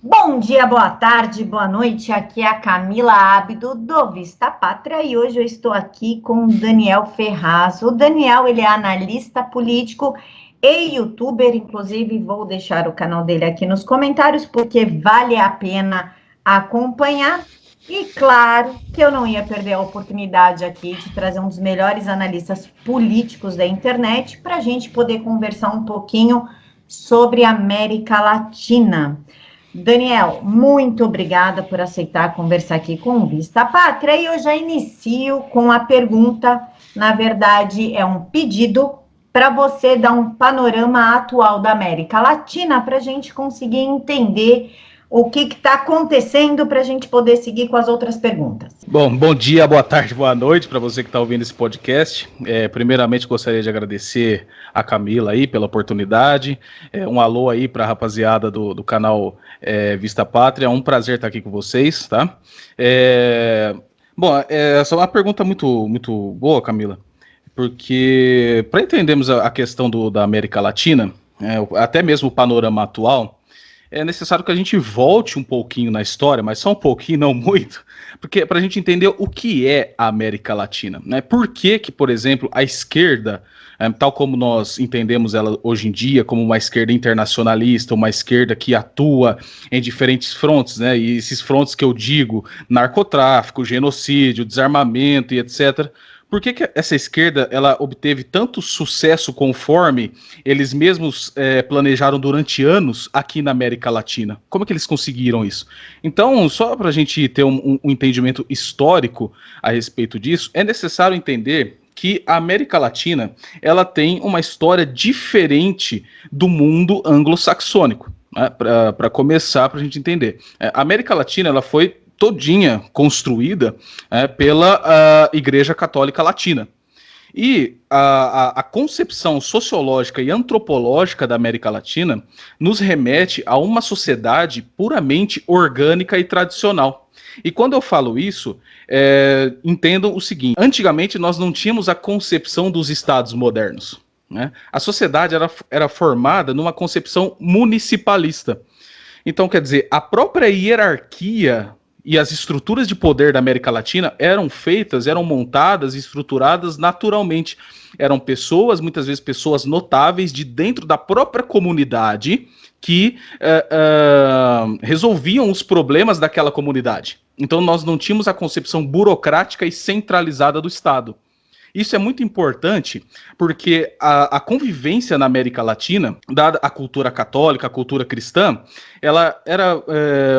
Bom dia, boa tarde, boa noite. Aqui é a Camila Ábido do Vista Pátria e hoje eu estou aqui com o Daniel Ferraz. O Daniel, ele é analista político e youtuber, inclusive vou deixar o canal dele aqui nos comentários porque vale a pena acompanhar. E claro que eu não ia perder a oportunidade aqui de trazer um dos melhores analistas políticos da internet para a gente poder conversar um pouquinho sobre a América Latina. Daniel, muito obrigada por aceitar conversar aqui com o Vista Pátria. E eu já inicio com a pergunta, na verdade, é um pedido para você dar um panorama atual da América Latina para a gente conseguir entender o que está acontecendo para a gente poder seguir com as outras perguntas. Bom dia, boa tarde, boa noite para você que está ouvindo esse podcast. Primeiramente, gostaria de agradecer a Camila aí pela oportunidade. Um alô aí para a rapaziada do canal Vista Pátria. É um prazer estar aqui com vocês, tá? Essa é uma pergunta muito boa, Camila, porque para entendermos a questão da América Latina, até mesmo o panorama atual, é necessário que a gente volte um pouquinho na história, mas só um pouquinho, não muito, porque para a gente entender o que é a América Latina, né? Por que, por exemplo, a esquerda, tal como nós entendemos ela hoje em dia, como uma esquerda internacionalista, uma esquerda que atua em diferentes frontes, né? E esses frontes que eu digo, narcotráfico, genocídio, desarmamento e etc. Por que essa esquerda ela obteve tanto sucesso conforme eles mesmos planejaram durante anos aqui na América Latina? Como é que eles conseguiram isso? Então, só para a gente ter um entendimento histórico a respeito disso, é necessário entender que a América Latina ela tem uma história diferente do mundo anglo-saxônico. Né? Para começar, para a gente entender. A América Latina ela foi todinha construída pela Igreja Católica Latina. E a concepção sociológica e antropológica da América Latina nos remete a uma sociedade puramente orgânica e tradicional. E quando eu falo isso, entendam o seguinte: antigamente nós não tínhamos a concepção dos estados modernos. Né? A sociedade era formada numa concepção municipalista. Então, quer dizer, a própria hierarquia e as estruturas de poder da América Latina eram montadas e estruturadas naturalmente. Eram pessoas, muitas vezes pessoas notáveis de dentro da própria comunidade que resolviam os problemas daquela comunidade. Então nós não tínhamos a concepção burocrática e centralizada do Estado. Isso é muito importante porque a convivência na América Latina, dada a cultura católica, a cultura cristã, ela era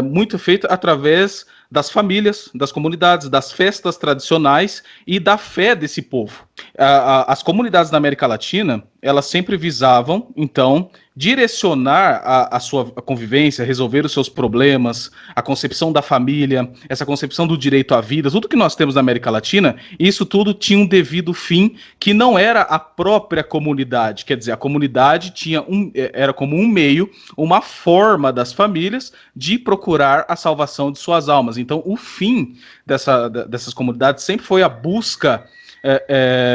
muito feita através das famílias, das comunidades, das festas tradicionais e da fé desse povo. As comunidades na América Latina, elas sempre visavam, então, direcionar a sua convivência, resolver os seus problemas, a concepção da família, essa concepção do direito à vida, tudo que nós temos na América Latina, isso tudo tinha um devido fim que não era a própria comunidade, quer dizer, a comunidade era como um meio, uma forma das famílias de procurar a salvação de suas almas. Então, o fim dessas comunidades sempre foi a busca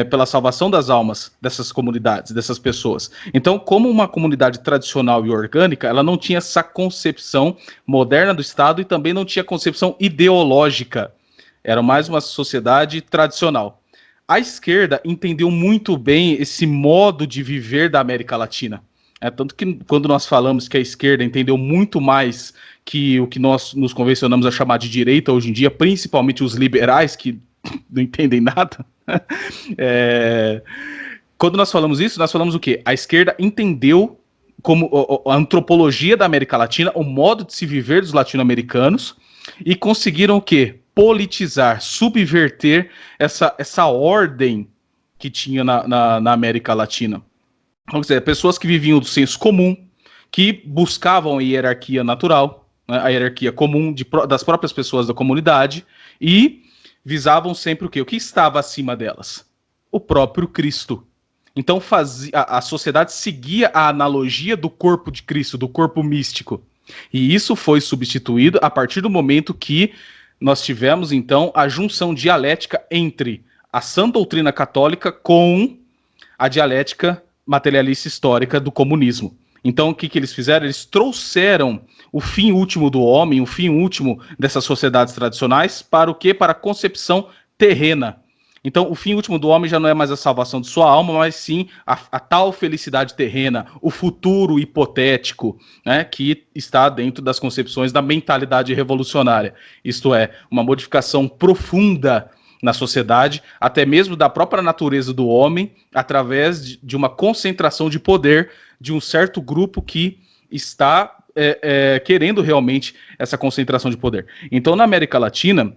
pela salvação das almas dessas comunidades, dessas pessoas. Então, como uma comunidade tradicional e orgânica, ela não tinha essa concepção moderna do Estado e também não tinha concepção ideológica. Era mais uma sociedade tradicional. A esquerda entendeu muito bem esse modo de viver da América Latina. Tanto que quando nós falamos que a esquerda entendeu muito mais que o que nós nos convencionamos a chamar de direita hoje em dia, principalmente os liberais, que não entendem nada. Quando nós falamos isso, nós falamos o quê? A esquerda entendeu como a antropologia da América Latina, o modo de se viver dos latino-americanos, e conseguiram o quê? Politizar, subverter essa ordem que tinha na América Latina. Vamos dizer, pessoas que viviam do senso comum, que buscavam a hierarquia natural, né, a hierarquia comum das próprias pessoas da comunidade, e visavam sempre o quê? O que estava acima delas? O próprio Cristo. Então a sociedade seguia a analogia do corpo de Cristo, do corpo místico. E isso foi substituído a partir do momento que nós tivemos, então, a junção dialética entre a sã doutrina católica com a dialética materialista histórica do comunismo. Então, o que eles fizeram? Eles trouxeram o fim último do homem, o fim último dessas sociedades tradicionais, para o quê? Para a concepção terrena. Então, o fim último do homem já não é mais a salvação de sua alma, mas sim a tal felicidade terrena, o futuro hipotético, né, que está dentro das concepções da mentalidade revolucionária. Isto é, uma modificação profunda na sociedade, até mesmo da própria natureza do homem, através de uma concentração de poder de um certo grupo que está querendo realmente essa concentração de poder. Então, na América Latina,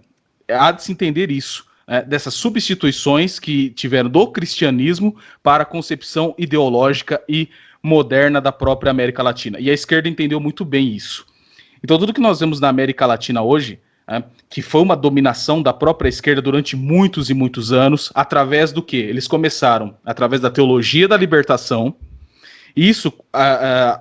há de se entender isso, dessas substituições que tiveram do cristianismo para a concepção ideológica e moderna da própria América Latina. E a esquerda entendeu muito bem isso. Então, tudo que nós vemos na América Latina hoje, que foi uma dominação da própria esquerda durante muitos e muitos anos, através do quê? Eles começaram através da teologia da libertação, isso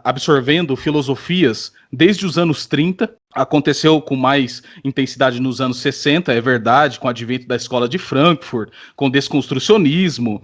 absorvendo filosofias desde os anos 30, aconteceu com mais intensidade nos anos 60, é verdade, com o advento da escola de Frankfurt, com o desconstrucionismo,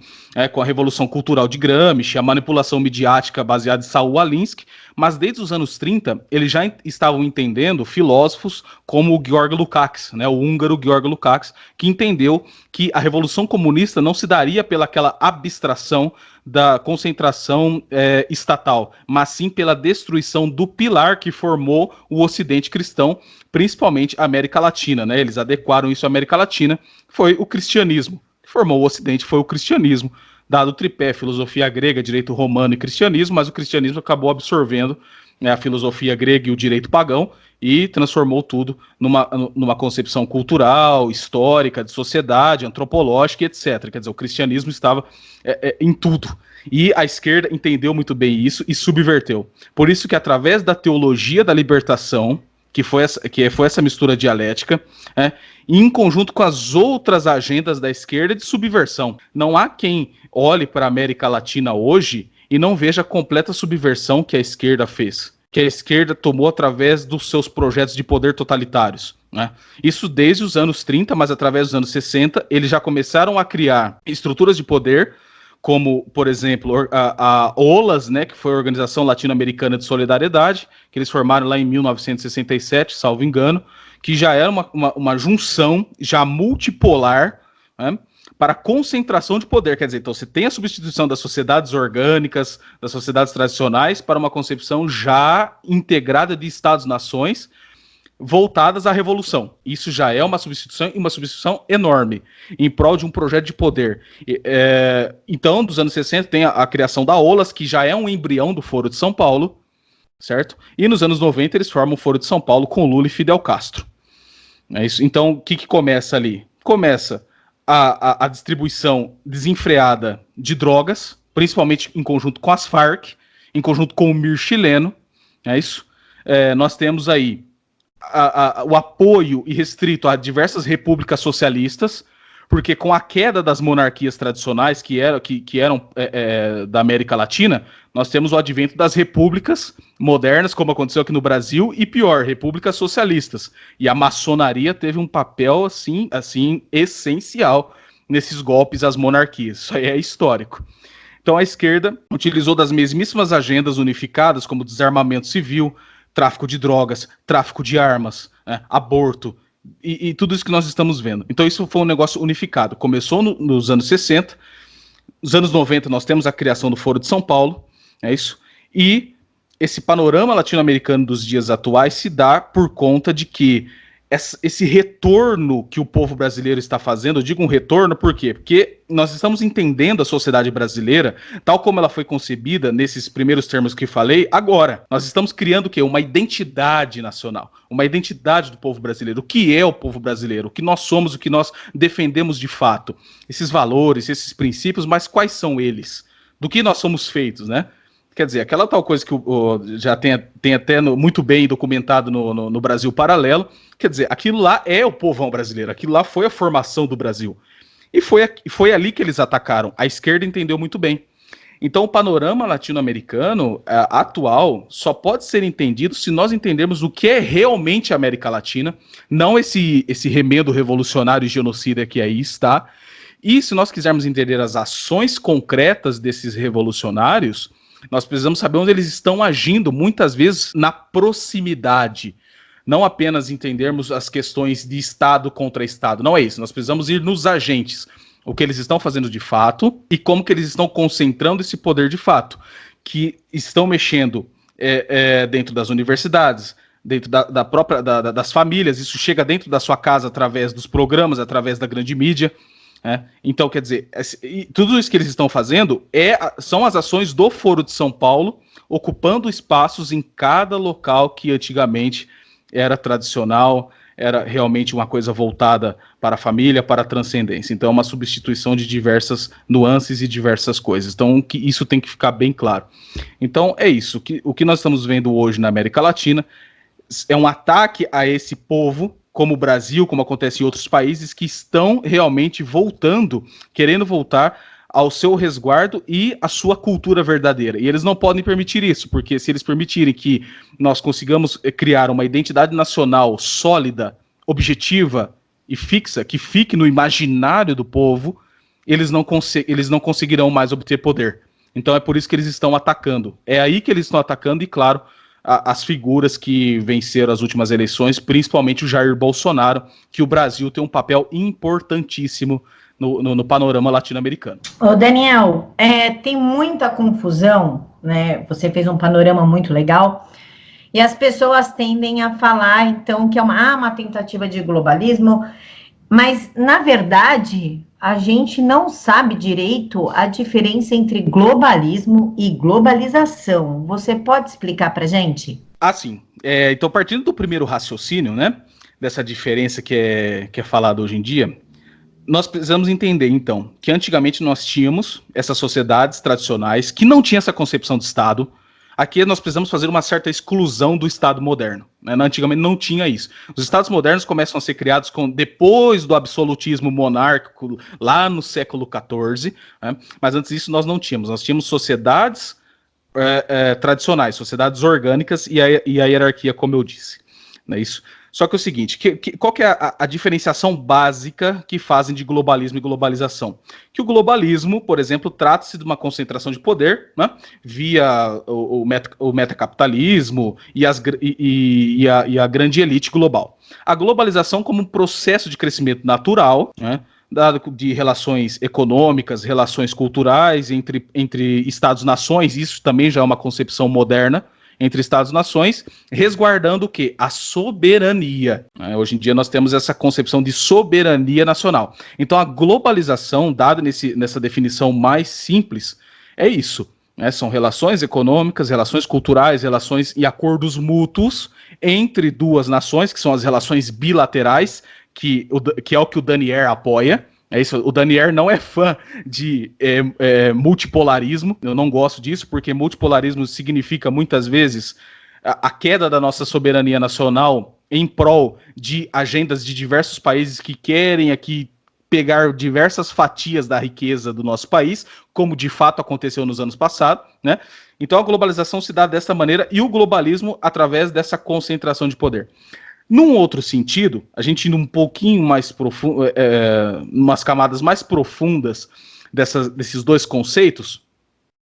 com a revolução cultural de Gramsci, a manipulação midiática baseada em Saul Alinsky, mas desde os anos 30, eles já estavam entendendo filósofos como o Georg Lukács, né, o húngaro Georg Lukács, que entendeu que a revolução comunista não se daria pelaquela abstração da concentração estatal, mas sim pela destruição do pilar que formou o Ocidente cristão, principalmente a América Latina, né? Eles adequaram isso à América Latina, foi o cristianismo. Que formou o Ocidente foi o cristianismo, dado o tripé, filosofia grega, direito romano e cristianismo, mas o cristianismo acabou absorvendo a filosofia grega e o direito pagão e transformou tudo numa concepção cultural, histórica, de sociedade, antropológica, etc. Quer dizer, o cristianismo estava em tudo. E a esquerda entendeu muito bem isso e subverteu. Por isso que através da teologia da libertação, que foi essa mistura dialética, em conjunto com as outras agendas da esquerda de subversão. Não há quem olhe para a América Latina hoje e não veja a completa subversão que a esquerda fez, que a esquerda tomou através dos seus projetos de poder totalitários, né? Isso desde os anos 30, mas através dos anos 60, eles já começaram a criar estruturas de poder, como, por exemplo, a OLAS, né, que foi a Organização Latino-Americana de Solidariedade, que eles formaram lá em 1967, salvo engano, que já era uma junção já multipolar, né, para concentração de poder. Quer dizer, então você tem a substituição das sociedades orgânicas, das sociedades tradicionais, para uma concepção já integrada de Estados-nações, voltadas à revolução. Isso já é uma substituição, e uma substituição enorme, em prol de um projeto de poder. Então, dos anos 60, tem a criação da OLAS, que já é um embrião do Foro de São Paulo, certo? E nos anos 90, eles formam o Foro de São Paulo com Lula e Fidel Castro. É isso. Então, o que começa ali? Começa a distribuição desenfreada de drogas, principalmente em conjunto com as Farc, em conjunto com o MIR chileno, é isso? Nós temos aí o apoio irrestrito a diversas repúblicas socialistas, porque com a queda das monarquias tradicionais que eram da América Latina, nós temos o advento das repúblicas modernas, como aconteceu aqui no Brasil, e pior, repúblicas socialistas. E a maçonaria teve um papel assim essencial nesses golpes às monarquias. Isso aí é histórico. Então a esquerda utilizou das mesmíssimas agendas unificadas, como desarmamento civil, tráfico de drogas, tráfico de armas, aborto, e tudo isso que nós estamos vendo. Então isso foi um negócio unificado. Começou nos anos 60, nos anos 90 nós temos a criação do Foro de São Paulo, é isso, e esse panorama latino-americano dos dias atuais se dá por conta de que esse retorno que o povo brasileiro está fazendo, eu digo um retorno por quê? Porque nós estamos entendendo a sociedade brasileira, tal como ela foi concebida nesses primeiros termos que falei, agora. Nós estamos criando o quê? Uma identidade nacional, uma identidade do povo brasileiro. O que é o povo brasileiro? O que nós somos, o que nós defendemos de fato? Esses valores, esses princípios, mas quais são eles? Do que nós somos feitos, né? Quer dizer, aquela tal coisa que já tem até muito bem documentado no Brasil Paralelo, quer dizer, aquilo lá é o povão brasileiro, aquilo lá foi a formação do Brasil. E foi ali que eles atacaram. A esquerda entendeu muito bem. Então o panorama latino-americano atual só pode ser entendido se nós entendermos o que é realmente a América Latina, não esse remendo revolucionário e genocida que aí está. E se nós quisermos entender as ações concretas desses revolucionários, Nós precisamos saber onde eles estão agindo, muitas vezes na proximidade. Não apenas entendermos as questões de Estado contra Estado. Não é isso. Nós precisamos ir nos agentes. O que eles estão fazendo de fato e como que eles estão concentrando esse poder de fato. Que estão mexendo dentro das universidades, dentro das famílias. Isso chega dentro da sua casa através dos programas, através da grande mídia. Então, quer dizer, tudo isso que eles estão fazendo são as ações do Foro de São Paulo, ocupando espaços em cada local que antigamente era tradicional, era realmente uma coisa voltada para a família, para a transcendência. Então, é uma substituição de diversas nuances e diversas coisas. Então, isso tem que ficar bem claro. Então, é isso. O que nós estamos vendo hoje na América Latina é um ataque a esse povo, como o Brasil, como acontece em outros países, que estão realmente querendo voltar ao seu resguardo e à sua cultura verdadeira. E eles não podem permitir isso, porque se eles permitirem que nós consigamos criar uma identidade nacional sólida, objetiva e fixa, que fique no imaginário do povo, eles não conseguirão mais obter poder. Então é por isso que eles estão atacando. É aí que eles estão atacando e, claro, as figuras que venceram as últimas eleições, principalmente o Jair Bolsonaro, que o Brasil tem um papel importantíssimo no panorama latino-americano. Ô Daniel, tem muita confusão, né? Você fez um panorama muito legal, e as pessoas tendem a falar, então, que é uma tentativa de globalismo, mas, na verdade, a gente não sabe direito a diferença entre globalismo e globalização. Você pode explicar para a gente? Sim. Então, partindo do primeiro raciocínio, né, dessa diferença que é falada hoje em dia, nós precisamos entender, então, que antigamente nós tínhamos essas sociedades tradicionais que não tinham essa concepção de Estado. Aqui nós precisamos fazer uma certa exclusão do Estado moderno. Né? Antigamente não tinha isso. Os Estados modernos começam a ser criados depois do absolutismo monárquico, lá no século XIV, né? Mas antes disso nós não tínhamos. Nós tínhamos sociedades tradicionais, sociedades orgânicas e a hierarquia, como eu disse. Não é isso? Só que é o seguinte, qual que é a diferenciação básica que fazem de globalismo e globalização? Que o globalismo, por exemplo, trata-se de uma concentração de poder, né, via o metacapitalismo e a grande elite global. A globalização como um processo de crescimento natural, né, dado de relações econômicas, relações culturais entre Estados-nações, isso também já é uma concepção moderna, entre Estados-nações, resguardando o quê? A soberania. Hoje em dia nós temos essa concepção de soberania nacional. Então a globalização, dada nessa definição mais simples, é isso. São relações econômicas, relações culturais, relações e acordos mútuos entre duas nações, que são as relações bilaterais, que é o que o Daniel apoia. É isso, o Daniel não é fã de multipolarismo, eu não gosto disso, porque multipolarismo significa muitas vezes a queda da nossa soberania nacional em prol de agendas de diversos países que querem aqui pegar diversas fatias da riqueza do nosso país, como de fato aconteceu nos anos passados, né? Então a globalização se dá dessa maneira e o globalismo através dessa concentração de poder. Num outro sentido, a gente indo um pouquinho mais profundo, umas camadas mais profundas desses dois conceitos,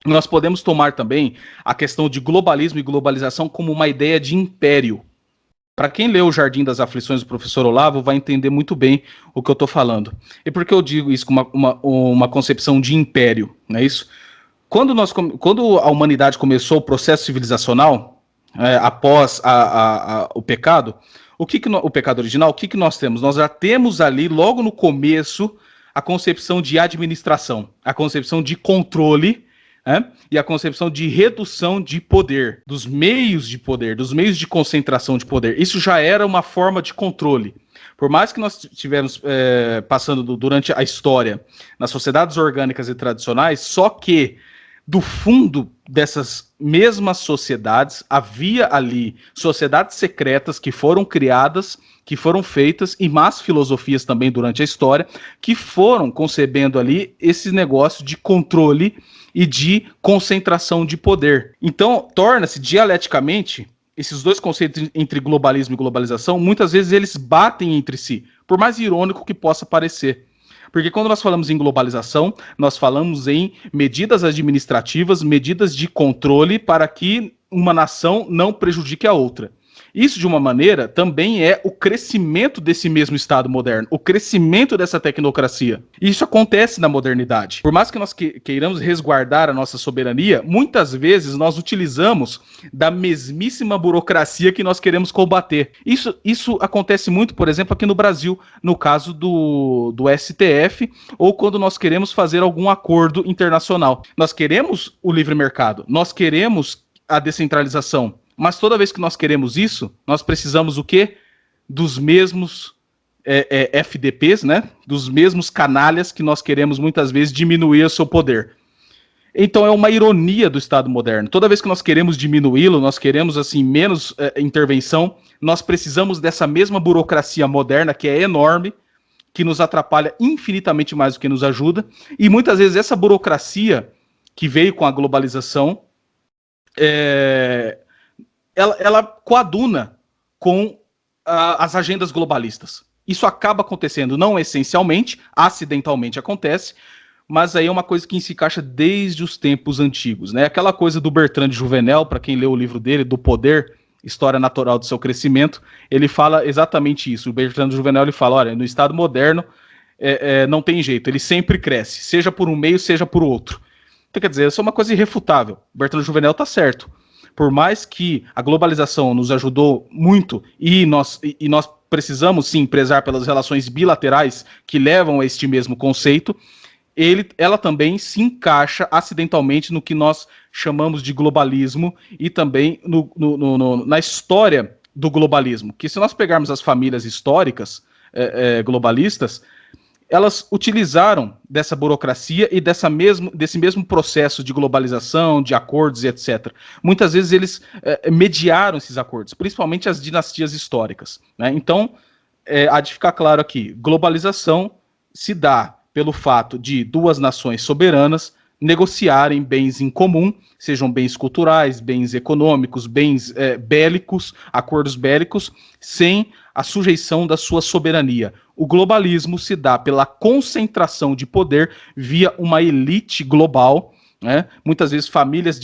nós podemos tomar também a questão de globalismo e globalização como uma ideia de império. Para quem leu O Jardim das Aflições do professor Olavo, vai entender muito bem o que eu estou falando. E por que eu digo isso com uma concepção de império? Não é isso? Quando a humanidade começou o processo civilizacional, após o pecado, o pecado original, o que nós temos? Nós já temos ali, logo no começo, a concepção de administração, a concepção de controle, e a concepção de redução de poder, dos meios de concentração de poder. Isso já era uma forma de controle. Por mais que nós estivermos passando durante a história nas sociedades orgânicas e tradicionais, só que do fundo dessas mesmas sociedades, havia ali sociedades secretas que foram criadas, que foram feitas, e más filosofias também durante a história, que foram concebendo ali esse negócio de controle e de concentração de poder. Então, torna-se dialeticamente, esses dois conceitos entre globalismo e globalização, muitas vezes eles batem entre si, por mais irônico que possa parecer. Porque quando nós falamos em globalização, nós falamos em medidas administrativas, medidas de controle para que uma nação não prejudique a outra. Isso, de uma maneira, também é o crescimento desse mesmo Estado moderno, o crescimento dessa tecnocracia. E isso acontece na modernidade. Por mais que nós queiramos resguardar a nossa soberania, muitas vezes nós utilizamos da mesmíssima burocracia que nós queremos combater. Isso acontece muito, por exemplo, aqui no Brasil, no caso do STF, ou quando nós queremos fazer algum acordo internacional. Nós queremos o livre mercado, nós queremos a descentralização. Mas toda vez que nós queremos isso, nós precisamos o quê? Dos mesmos FDPs, né? Dos mesmos canalhas que nós queremos muitas vezes diminuir o seu poder. Então é uma ironia do Estado moderno. Toda vez que nós queremos diminuí-lo, nós queremos assim menos intervenção, nós precisamos dessa mesma burocracia moderna que é enorme, que nos atrapalha infinitamente mais do que nos ajuda, e muitas vezes essa burocracia que veio com a globalização ela coaduna com as agendas globalistas. Isso acaba acontecendo, não essencialmente, acidentalmente acontece, mas aí é uma coisa que se encaixa desde os tempos antigos, né? Aquela coisa do Bertrand de Juvenel, para quem leu o livro dele, do Poder, História Natural do Seu Crescimento, ele fala exatamente isso. O Bertrand de Juvenel, ele fala, olha, no Estado moderno não tem jeito, ele sempre cresce, seja por um meio, seja por outro. Então, quer dizer, isso é uma coisa irrefutável. O Bertrand de Juvenel está certo. Por mais que a globalização nos ajudou muito e nós precisamos sim prezar pelas relações bilaterais que levam a este mesmo conceito, ela também se encaixa acidentalmente no que nós chamamos de globalismo e também na história do globalismo. Que se nós pegarmos as famílias históricas globalistas, elas utilizaram dessa burocracia e desse mesmo processo de globalização, de acordos e etc. Muitas vezes eles mediaram esses acordos, principalmente as dinastias históricas, né? Então, há de ficar claro aqui, globalização se dá pelo fato de duas nações soberanas negociarem bens em comum, sejam bens culturais, bens econômicos, bens bélicos, acordos bélicos, sem a sujeição da sua soberania. O globalismo se dá pela concentração de poder via uma elite global, né? Muitas vezes famílias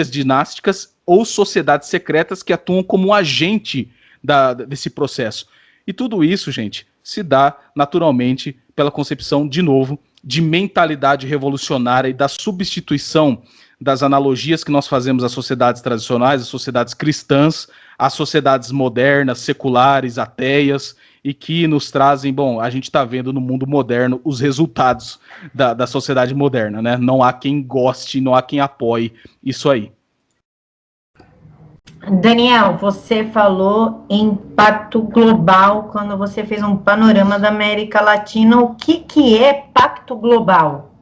dinásticas ou sociedades secretas que atuam como agente desse processo. E tudo isso, gente, se dá naturalmente pela concepção, de novo, de mentalidade revolucionária e da substituição das analogias que nós fazemos às sociedades tradicionais, às sociedades cristãs, às sociedades modernas, seculares, ateias, e que nos trazem, bom, a gente está vendo no mundo moderno os resultados da sociedade moderna, né? Não há quem goste, não há quem apoie isso aí. Daniel, você falou em pacto global quando você fez um panorama da América Latina. O que é pacto global?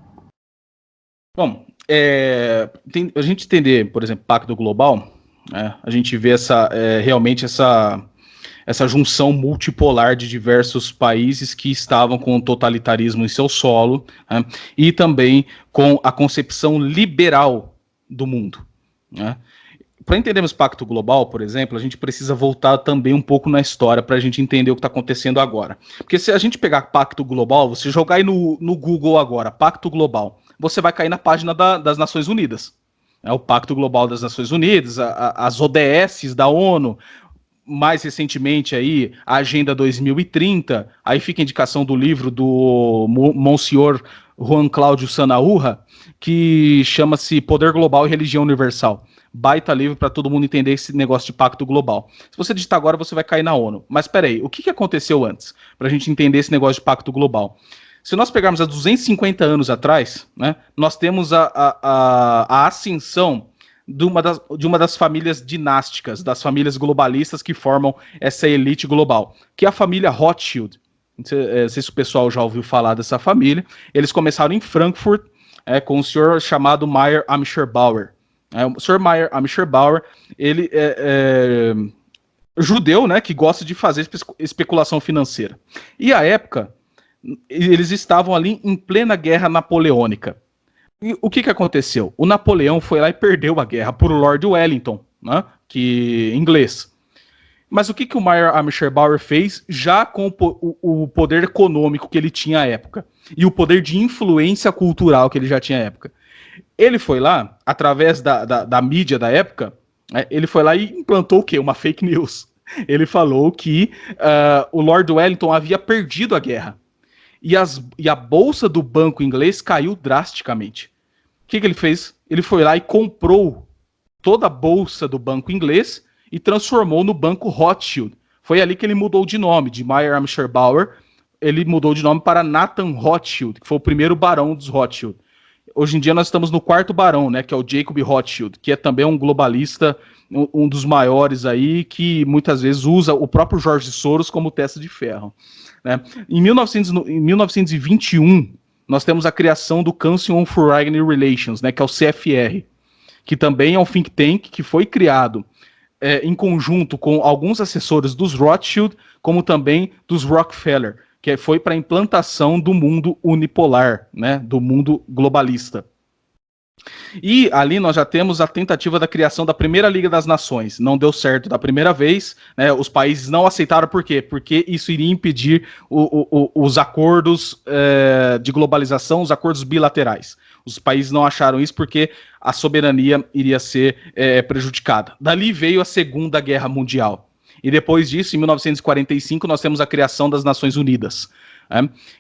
Bom, a gente entender, por exemplo, pacto global, a gente vê realmente essa junção multipolar de diversos países que estavam com o totalitarismo em seu solo, né, e também com a concepção liberal do mundo, né. Para entendermos pacto global, por exemplo, a gente precisa voltar também um pouco na história para a gente entender o que está acontecendo agora. Porque se a gente pegar pacto global, você jogar aí no Google agora, pacto global, você vai cair na página das Nações Unidas. O Pacto Global das Nações Unidas, as ODS da ONU, mais recentemente aí, a Agenda 2030, aí fica a indicação do livro do Monsenhor Juan Cláudio Sanaúja, que chama-se Poder Global e Religião Universal. Baita livro para todo mundo entender esse negócio de pacto global. Se você digitar agora, você vai cair na ONU. Mas peraí, o que aconteceu antes? Para a gente entender esse negócio de pacto global. Se nós pegarmos há 250 anos atrás, né, nós temos a ascensão de uma das famílias dinásticas, das famílias globalistas que formam essa elite global, que é a família Rothschild. Não sei se o pessoal já ouviu falar dessa família. Eles começaram em Frankfurt, com um senhor chamado Meyer Amschel Bauer. O senhor Meyer Amschel Bauer, ele é judeu, né, que gosta de fazer especulação financeira. E à época, eles estavam ali em plena guerra napoleônica. E o que aconteceu? O Napoleão foi lá e perdeu a guerra por Lord Wellington, né, inglês. Mas o que o Meyer Amschel-Bauer fez já com o poder econômico que ele tinha à época e o poder de influência cultural que ele já tinha à época? Ele foi lá, através da mídia da época, né, ele foi lá e implantou o quê? Uma fake news. Ele falou que o Lord Wellington havia perdido a guerra e a bolsa do banco inglês caiu drasticamente. O que ele fez? Ele foi lá e comprou toda a bolsa do banco inglês e transformou no Banco Rothschild. Foi ali que ele mudou de nome, de Meyer Amschel-Bauer, ele mudou de nome para Nathan Rothschild, que foi o primeiro barão dos Rothschild. Hoje em dia nós estamos no quarto barão, né, que é o Jacob Rothschild, que é também um globalista, um dos maiores aí, que muitas vezes usa o próprio Jorge Soros como testa de ferro. Né? Em 1921, nós temos a criação do Council on Foreign Relations, né, que é o CFR, que também é um think tank que foi criado em conjunto com alguns assessores dos Rothschild, como também dos Rockefeller, que foi para a implantação do mundo unipolar, né, do mundo globalista. E ali nós já temos a tentativa da criação da primeira Liga das Nações. Não deu certo da primeira vez, né, os países não aceitaram, por quê? Porque isso iria impedir os acordos de globalização, os acordos bilaterais. Os países não acharam isso porque a soberania iria ser prejudicada. Dali veio a Segunda Guerra Mundial. E depois disso, em 1945, nós temos a criação das Nações Unidas,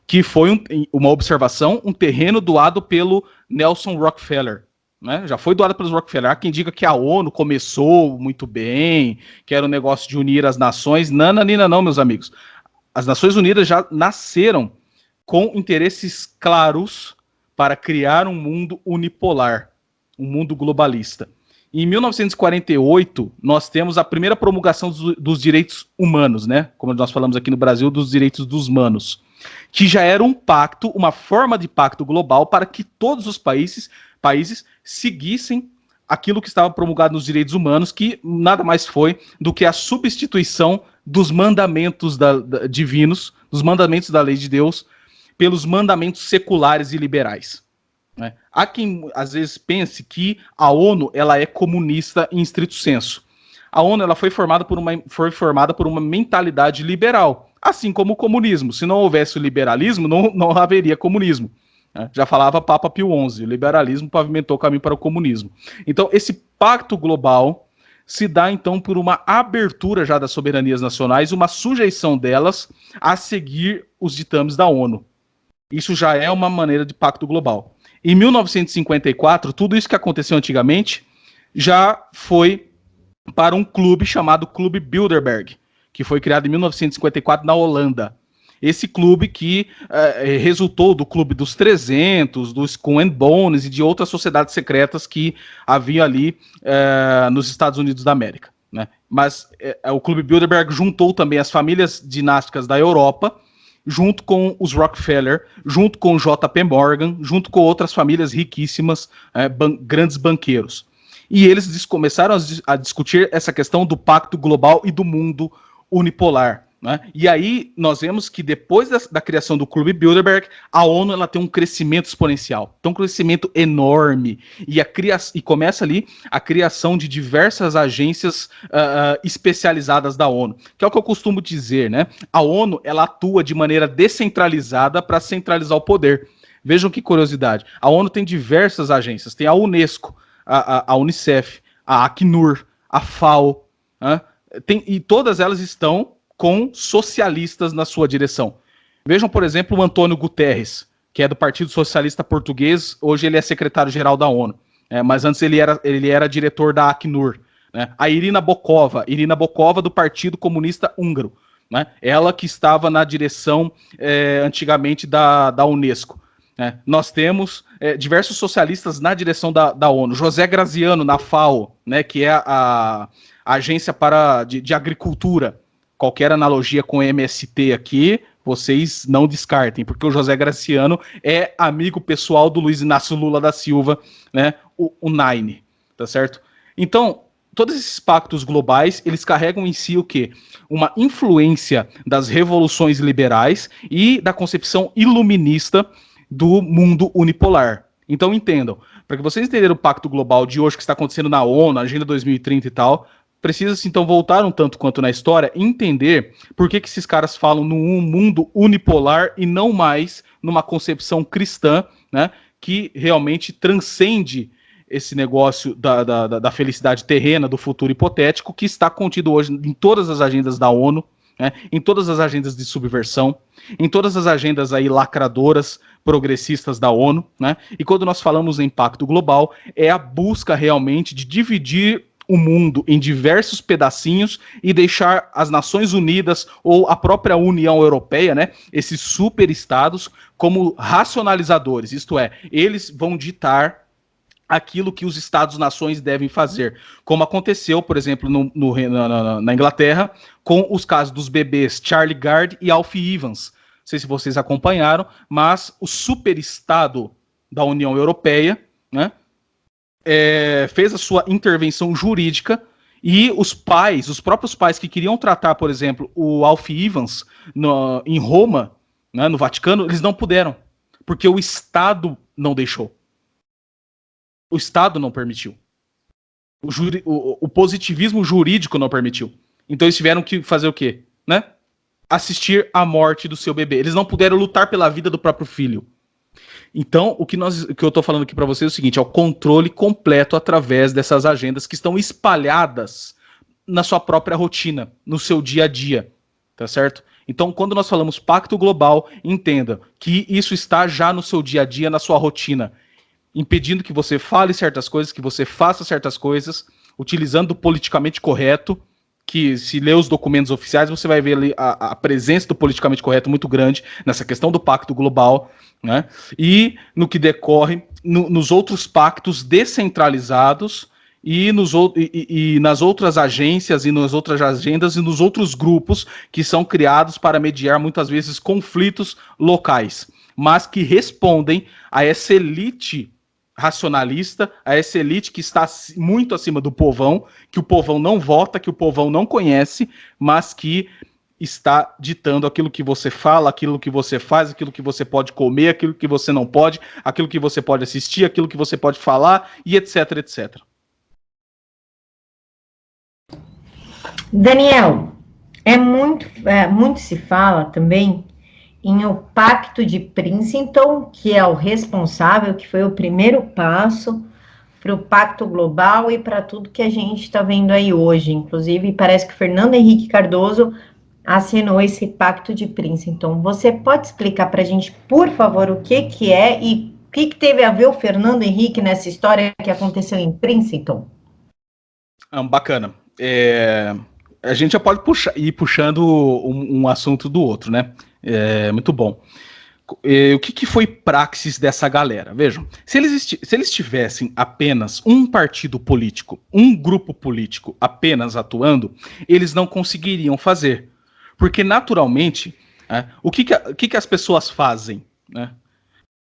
que foi uma observação, um terreno doado pelo Nelson Rockefeller. Né? Já foi doado pelos Rockefeller. Há quem diga que a ONU começou muito bem, que era um negócio de unir as nações. Nananina não, meus amigos. As Nações Unidas já nasceram com interesses claros para criar um mundo unipolar, um mundo globalista. Em 1948, nós temos a primeira promulgação dos direitos humanos, né? Como nós falamos aqui no Brasil, dos direitos dos humanos, que já era um pacto, uma forma de pacto global para que todos os países seguissem aquilo que estava promulgado nos direitos humanos, que nada mais foi do que a substituição dos mandamentos divinos, dos mandamentos da lei de Deus, pelos mandamentos seculares e liberais. Né? Há quem às vezes pense que a ONU ela é comunista em estrito senso. A ONU ela foi formada por uma mentalidade liberal, assim como o comunismo. Se não houvesse o liberalismo, não haveria comunismo. Né? Já falava Papa Pio XI, o liberalismo pavimentou o caminho para o comunismo. Então, esse pacto global se dá, então, por uma abertura já das soberanias nacionais, uma sujeição delas a seguir os ditames da ONU. Isso já é uma maneira de pacto global. Em 1954, tudo isso que aconteceu antigamente já foi para um clube chamado Clube Bilderberg, que foi criado em 1954 na Holanda. Esse clube que resultou do Clube dos 300, do Skull and Bones e de outras sociedades secretas que haviam ali nos Estados Unidos da América. Né? Mas o Clube Bilderberg juntou também as famílias dinásticas da Europa, junto com os Rockefeller, junto com o JP Morgan, junto com outras famílias riquíssimas, grandes banqueiros. E eles começaram a discutir essa questão do pacto global e do mundo unipolar. Né? E aí nós vemos que depois da criação do Clube Bilderberg, a ONU ela tem um crescimento exponencial, tem um crescimento enorme, e começa ali a criação de diversas agências especializadas da ONU, que é o que eu costumo dizer, né? A ONU ela atua de maneira descentralizada para centralizar o poder. Vejam que curiosidade, a ONU tem diversas agências, tem a Unesco, a Unicef, a Acnur, a FAO, e todas elas estão com socialistas na sua direção. Vejam, por exemplo, o Antônio Guterres, que é do Partido Socialista Português, hoje ele é secretário-geral da ONU, mas antes ele era diretor da Acnur. Né? A Irina Bokova do Partido Comunista Húngaro, né? Ela que estava na direção antigamente da Unesco. Né? Nós temos diversos socialistas na direção da ONU. José Graziano, na FAO, né? Que é a Agência de Agricultura. Qualquer analogia com MST aqui, vocês não descartem, porque o José Graciano é amigo pessoal do Luiz Inácio Lula da Silva, né, o Nine, tá certo? Então, todos esses pactos globais, eles carregam em si o quê? Uma influência das revoluções liberais e da concepção iluminista do mundo unipolar. Então, entendam, para que vocês entenderem o pacto global de hoje que está acontecendo na ONU, Agenda 2030 e tal, Precisa-se, então, voltar um tanto quanto na história e entender por que esses caras falam num mundo unipolar e não mais numa concepção cristã, né, que realmente transcende esse negócio da felicidade terrena, do futuro hipotético, que está contido hoje em todas as agendas da ONU, né, em todas as agendas de subversão, em todas as agendas aí lacradoras, progressistas da ONU, né? E quando nós falamos em pacto global, é a busca realmente de dividir o mundo em diversos pedacinhos e deixar as Nações Unidas ou a própria União Europeia, né, esses superestados, como racionalizadores, isto é, eles vão ditar aquilo que os Estados-nações devem fazer, como aconteceu, por exemplo, na Inglaterra, com os casos dos bebês Charlie Gard e Alfie Evans. Não sei se vocês acompanharam, mas o superestado da União Europeia, né, fez a sua intervenção jurídica e os próprios pais que queriam tratar, por exemplo, o Alfie Evans em Roma, né, no Vaticano, eles não puderam, porque o Estado não deixou. O Estado não permitiu. O positivismo jurídico não permitiu. Então eles tiveram que fazer o quê? Né? Assistir à morte do seu bebê. Eles não puderam lutar pela vida do próprio filho. Então, o que eu estou falando aqui para vocês é o seguinte: é o controle completo através dessas agendas que estão espalhadas na sua própria rotina, no seu dia a dia, tá certo? Então, quando nós falamos pacto global, entenda que isso está já no seu dia a dia, na sua rotina, impedindo que você fale certas coisas, que você faça certas coisas, utilizando o politicamente correto, que se ler os documentos oficiais, você vai ver ali a presença do politicamente correto muito grande nessa questão do pacto global, né? E no que decorre nos outros pactos descentralizados e nas outras agências e nas outras agendas e nos outros grupos que são criados para mediar muitas vezes conflitos locais, mas que respondem a essa elite racionalista, a essa elite que está muito acima do povão, que o povão não vota, que o povão não conhece, mas que está ditando aquilo que você fala, aquilo que você faz, aquilo que você pode comer, aquilo que você não pode, aquilo que você pode assistir, aquilo que você pode falar, e etc, etc. Daniel, muito se fala também em o Pacto de Princeton, que é o responsável, que foi o primeiro passo para o Pacto Global e para tudo que a gente está vendo aí hoje. Inclusive, parece que Fernando Henrique Cardoso assinou esse Pacto de Princeton. Você pode explicar para a gente, por favor, o que é e o que teve a ver o Fernando Henrique nessa história que aconteceu em Princeton? Bacana. A gente já pode ir puxando um assunto do outro, né? Muito bom. O que foi praxis dessa galera? Vejam, se eles tivessem apenas um partido político, um grupo político apenas atuando, eles não conseguiriam fazer. Porque, naturalmente, o que as pessoas fazem? Né?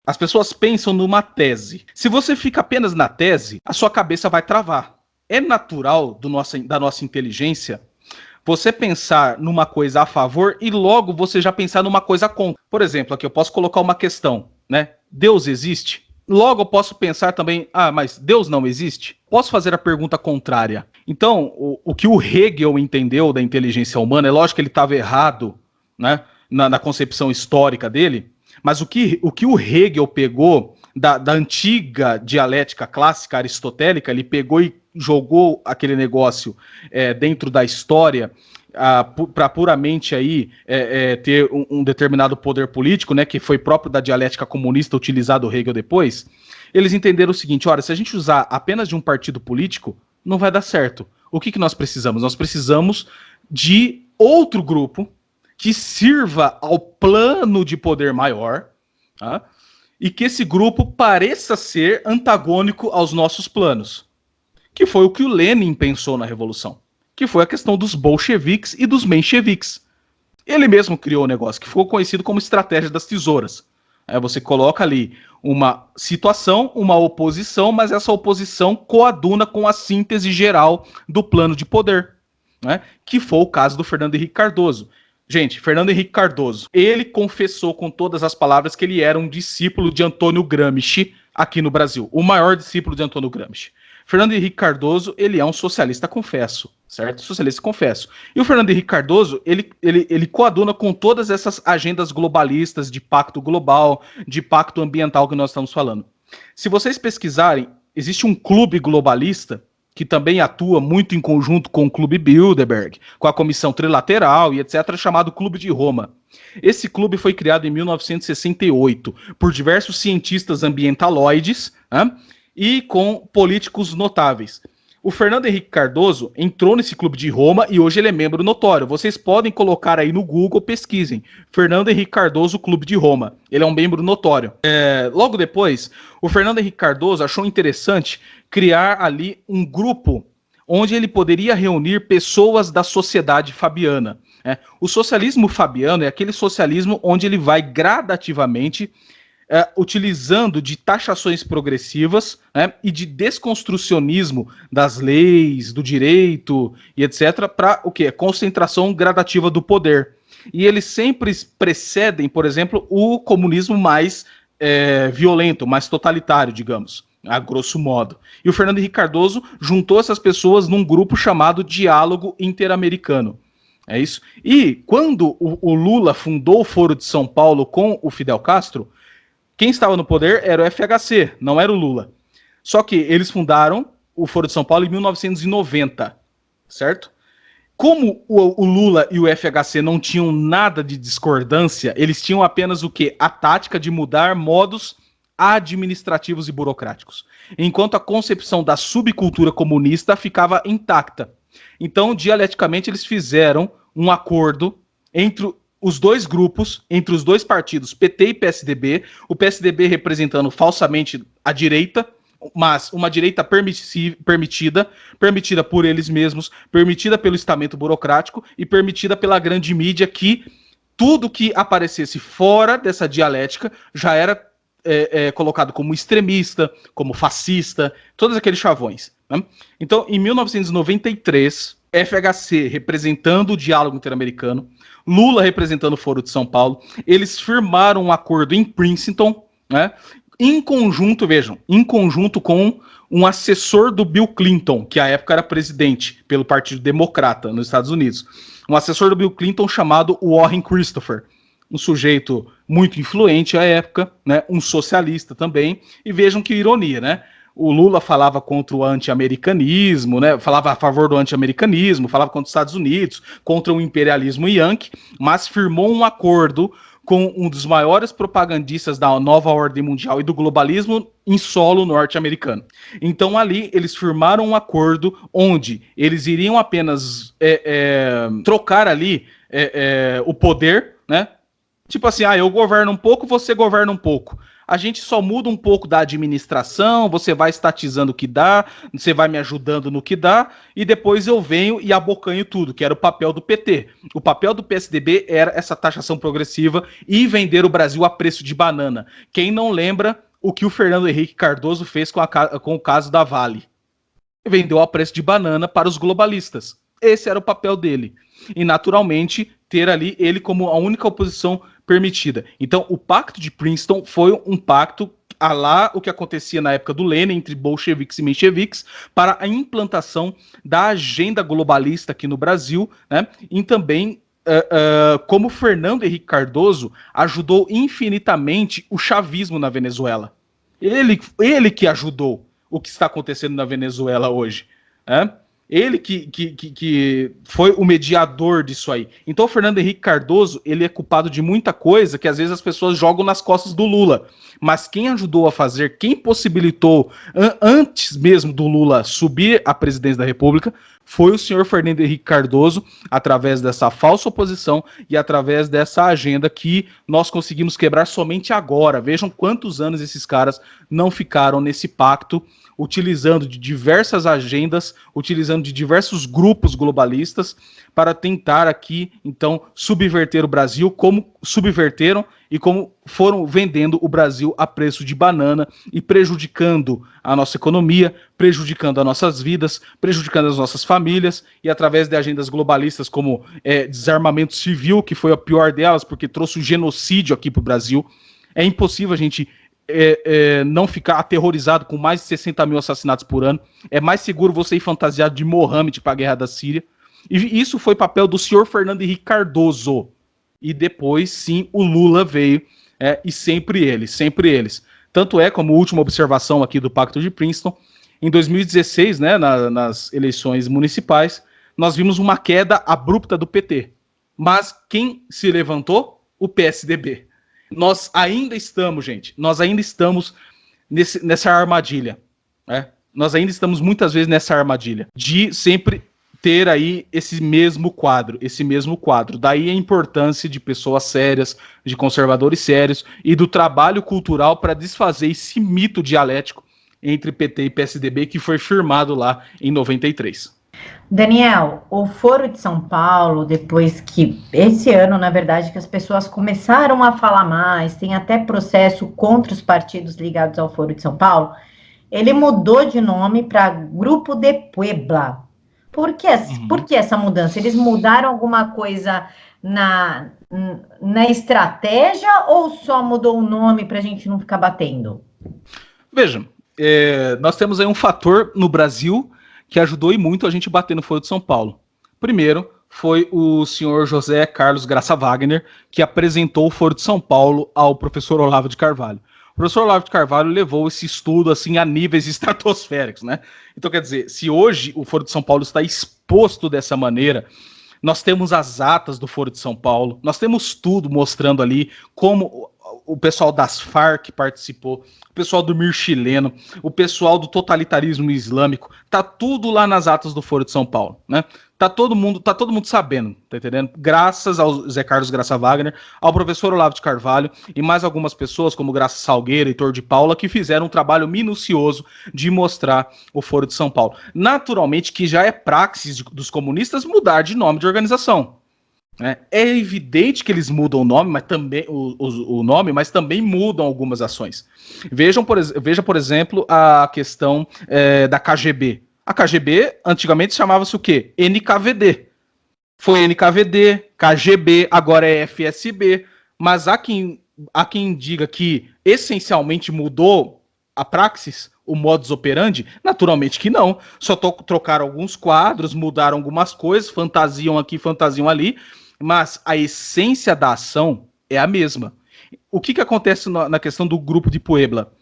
As pessoas pensam numa tese. Se você fica apenas na tese, a sua cabeça vai travar. É natural da nossa inteligência você pensar numa coisa a favor e logo você já pensar numa coisa contra. Por exemplo, aqui eu posso colocar uma questão, né? Deus existe? Logo eu posso pensar também, mas Deus não existe? Posso fazer a pergunta contrária. Então, o que o Hegel entendeu da inteligência humana, é lógico que ele estava errado, né, na concepção histórica dele, mas o que o Hegel pegou da antiga dialética clássica aristotélica, ele pegou e jogou aquele negócio dentro da história para puramente aí ter um determinado poder político, né, que foi próprio da dialética comunista utilizado o Hegel depois. Eles entenderam o seguinte: olha, se a gente usar apenas de um partido político, não vai dar certo. O que nós precisamos? Nós precisamos de outro grupo que sirva ao plano de poder maior, tá? E que esse grupo pareça ser antagônico aos nossos planos. Que foi o que o Lenin pensou na Revolução, que foi a questão dos bolcheviques e dos mencheviques. Ele mesmo criou um negócio que ficou conhecido como estratégia das tesouras. Você coloca ali uma situação, uma oposição, mas essa oposição coaduna com a síntese geral do plano de poder, né? Que foi o caso do Fernando Henrique Cardoso. Gente, Fernando Henrique Cardoso, ele confessou com todas as palavras que ele era um discípulo de Antônio Gramsci aqui no Brasil, o maior discípulo de Antônio Gramsci. Fernando Henrique Cardoso, ele é um socialista confesso, certo? Socialista confesso. E o Fernando Henrique Cardoso, ele coaduna com todas essas agendas globalistas de pacto global, de pacto ambiental que nós estamos falando. Se vocês pesquisarem, existe um clube globalista que também atua muito em conjunto com o Clube Bilderberg, com a Comissão Trilateral e etc., chamado Clube de Roma. Esse clube foi criado em 1968 por diversos cientistas ambientaloides, né, e com políticos notáveis. O Fernando Henrique Cardoso entrou nesse Clube de Roma e hoje ele é membro notório. Vocês podem colocar aí no Google, pesquisem. Fernando Henrique Cardoso, Clube de Roma. Ele é um membro notório. Logo depois, o Fernando Henrique Cardoso achou interessante criar ali um grupo onde ele poderia reunir pessoas da sociedade fabiana. O socialismo fabiano é aquele socialismo onde ele vai gradativamente utilizando de taxações progressivas, né, e de desconstrucionismo das leis, do direito e etc. para o quê? Concentração gradativa do poder. E eles sempre precedem, por exemplo, o comunismo mais violento, mais totalitário, digamos, a grosso modo. E o Fernando Henrique Cardoso juntou essas pessoas num grupo chamado Diálogo Interamericano. É isso. E quando o Lula fundou o Foro de São Paulo com o Fidel Castro, quem estava no poder era o FHC, não era o Lula. Só que eles fundaram o Foro de São Paulo em 1990, certo? Como o Lula e o FHC não tinham nada de discordância, eles tinham apenas o quê? A tática de mudar modos administrativos e burocráticos. Enquanto a concepção da subcultura comunista ficava intacta. Então, dialeticamente, eles fizeram um acordo entre os dois grupos, entre os dois partidos, PT e PSDB, o PSDB representando falsamente a direita, mas uma direita permitida por eles mesmos, permitida pelo estamento burocrático e permitida pela grande mídia, que tudo que aparecesse fora dessa dialética já era colocado como extremista, como fascista, todos aqueles chavões, né? Então, em 1993, FHC representando o Diálogo Interamericano, Lula representando o Foro de São Paulo, eles firmaram um acordo em Princeton, né, em conjunto, vejam, em conjunto com um assessor do Bill Clinton, que à época era presidente pelo Partido Democrata nos Estados Unidos. Um assessor do Bill Clinton chamado Warren Christopher, um sujeito muito influente à época, né, um socialista também, e vejam que ironia, né? O Lula falava contra o anti-americanismo, né? Falava a favor do anti-americanismo, falava contra os Estados Unidos, contra o imperialismo yankee, mas firmou um acordo com um dos maiores propagandistas da nova ordem mundial e do globalismo em solo norte-americano. Então ali eles firmaram um acordo onde eles iriam apenas trocar ali o poder, né? Tipo assim, eu governo um pouco, você governa um pouco. A gente só muda um pouco da administração, você vai estatizando o que dá, você vai me ajudando no que dá, e depois eu venho e abocanho tudo, que era o papel do PT. O papel do PSDB era essa taxação progressiva e vender o Brasil a preço de banana. Quem não lembra o que o Fernando Henrique Cardoso fez com o caso da Vale? Vendeu a preço de banana para os globalistas. Esse era o papel dele. E, naturalmente, ter ali ele como a única oposição permitida. Então, o Pacto de Princeton foi um pacto a lá o que acontecia na época do Lenin, entre bolcheviques e mencheviques, para a implantação da agenda globalista aqui no Brasil, né? E também como Fernando Henrique Cardoso ajudou infinitamente o chavismo na Venezuela. Ele que ajudou o que está acontecendo na Venezuela hoje, né? Ele que foi o mediador disso aí. Então o Fernando Henrique Cardoso, ele é culpado de muita coisa que às vezes as pessoas jogam nas costas do Lula. Mas quem ajudou a fazer, quem possibilitou, antes mesmo do Lula subir à presidência da República, foi o senhor Fernando Henrique Cardoso, através dessa falsa oposição e através dessa agenda que nós conseguimos quebrar somente agora. Vejam quantos anos esses caras não ficaram nesse pacto, utilizando de diversas agendas, utilizando de diversos grupos globalistas para tentar aqui, então, subverter o Brasil, como subverteram e como foram vendendo o Brasil a preço de banana e prejudicando a nossa economia, prejudicando as nossas vidas, prejudicando as nossas famílias, e através de agendas globalistas como desarmamento civil, que foi a pior delas, porque trouxe o genocídio aqui para o Brasil. É impossível a gente não ficar aterrorizado com mais de 60 mil assassinatos por ano. É mais seguro você ir fantasiado de Mohammed para a guerra da Síria. E isso foi papel do senhor Fernando Henrique Cardoso. E depois, sim, o Lula veio. E sempre eles. Tanto é, como última observação aqui do Pacto de Princeton, em 2016, né, nas eleições municipais, nós vimos uma queda abrupta do PT. Mas quem se levantou? O PSDB. Nós ainda estamos nessa armadilha. Né? Nós ainda estamos muitas vezes nessa armadilha de sempre ter aí esse mesmo quadro. Daí a importância de pessoas sérias, de conservadores sérios e do trabalho cultural para desfazer esse mito dialético entre PT e PSDB que foi firmado lá em 93. Daniel, o Foro de São Paulo, depois que esse ano, na verdade, que as pessoas começaram a falar mais, tem até processo contra os partidos ligados ao Foro de São Paulo, ele mudou de nome para Grupo de Puebla. Por que essa mudança? Eles mudaram alguma coisa na estratégia ou só mudou o nome para a gente não ficar batendo? Veja, nós temos aí um fator no Brasil que ajudou e muito a gente bater no Foro de São Paulo. Primeiro, foi o senhor José Carlos Graça Wagner, que apresentou o Foro de São Paulo ao professor Olavo de Carvalho. O professor Olavo de Carvalho levou esse estudo assim a níveis estratosféricos, né? Então, quer dizer, se hoje o Foro de São Paulo está exposto dessa maneira, nós temos as atas do Foro de São Paulo, nós temos tudo mostrando ali como o pessoal das Farc participou, o pessoal do Mir chileno, o pessoal do totalitarismo islâmico, tá tudo lá nas atas do Foro de São Paulo, né? Tá todo mundo sabendo, tá entendendo? Graças ao Zé Carlos Graça Wagner, ao professor Olavo de Carvalho e mais algumas pessoas como Graça Salgueira e Heitor de Paula que fizeram um trabalho minucioso de mostrar o Foro de São Paulo. Naturalmente que já é praxis dos comunistas mudar de nome de organização. É evidente que eles mudam o nome, mas também mas também mudam algumas ações. Veja, por exemplo, a questão da KGB. A KGB antigamente chamava-se o quê? NKVD. Foi NKVD, KGB, agora é FSB. Mas há quem diga que essencialmente mudou a praxis, o modus operandi? Naturalmente que não. Só trocaram alguns quadros, mudaram algumas coisas, fantasiam aqui, fantasiam ali. Mas a essência da ação é a mesma. O que acontece na questão do Grupo de Puebla?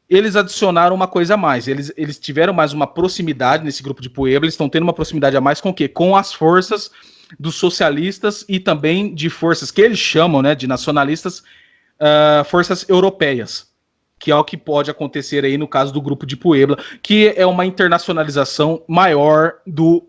Eles adicionaram uma coisa a mais. Eles tiveram mais uma proximidade nesse Grupo de Puebla. Eles estão tendo uma proximidade a mais com o quê? Com as forças dos socialistas e também de forças que eles chamam, né, de nacionalistas, forças europeias. Que é o que pode acontecer aí no caso do Grupo de Puebla, que é uma internacionalização maior do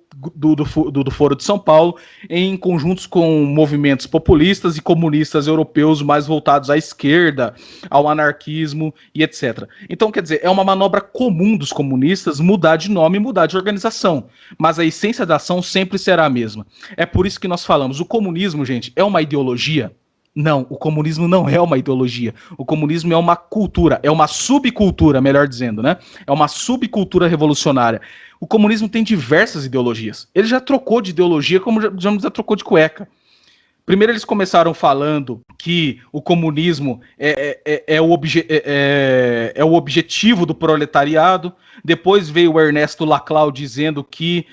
Foro de São Paulo, em conjuntos com movimentos populistas e comunistas europeus mais voltados à esquerda, ao anarquismo e etc. Então, quer dizer, é uma manobra comum dos comunistas mudar de nome e mudar de organização, mas a essência da ação sempre será a mesma. É por isso que nós falamos, o comunismo, gente, é uma ideologia? Não, o comunismo não é uma ideologia. O comunismo é uma cultura, é uma subcultura, melhor dizendo, né? É uma subcultura revolucionária. O comunismo tem diversas ideologias. Ele já trocou de ideologia como já trocou de cueca. Primeiro eles começaram falando que o comunismo é o objetivo do proletariado. Depois veio o Ernesto Laclau dizendo que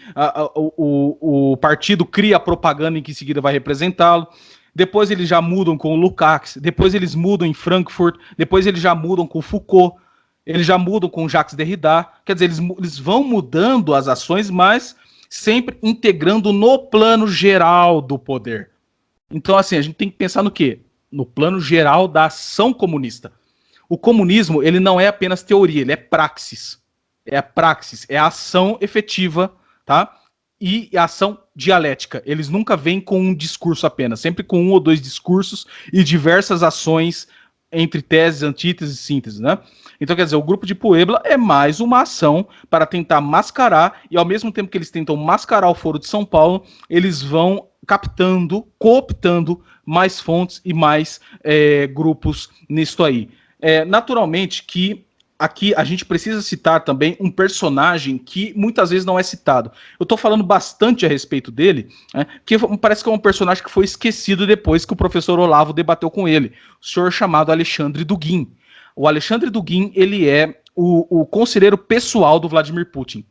o partido cria a propaganda em que em seguida vai representá-lo. Depois eles já mudam com o Lukács, depois eles mudam em Frankfurt, depois eles já mudam com Foucault, eles já mudam com Jacques Derrida. Quer dizer, eles vão mudando as ações, mas sempre integrando no plano geral do poder. Então, assim, a gente tem que pensar no quê? No plano geral da ação comunista. O comunismo, ele não é apenas teoria, ele é praxis. É a praxis, é a ação efetiva, tá? E a ação dialética. Eles nunca vêm com um discurso apenas, sempre com um ou dois discursos e diversas ações entre teses, antíteses e sínteses, né? Então, quer dizer, o Grupo de Puebla é mais uma ação para tentar mascarar, e ao mesmo tempo que eles tentam mascarar o Foro de São Paulo, eles vão cooptando mais fontes e mais grupos nisso aí. Naturalmente que aqui a gente precisa citar também um personagem que muitas vezes não é citado. Eu estou falando bastante a respeito dele, né, que parece que é um personagem que foi esquecido depois que o professor Olavo debateu com ele, o senhor chamado Alexandre Dugin. O Alexandre Dugin, ele é o conselheiro pessoal do Vladimir Putin.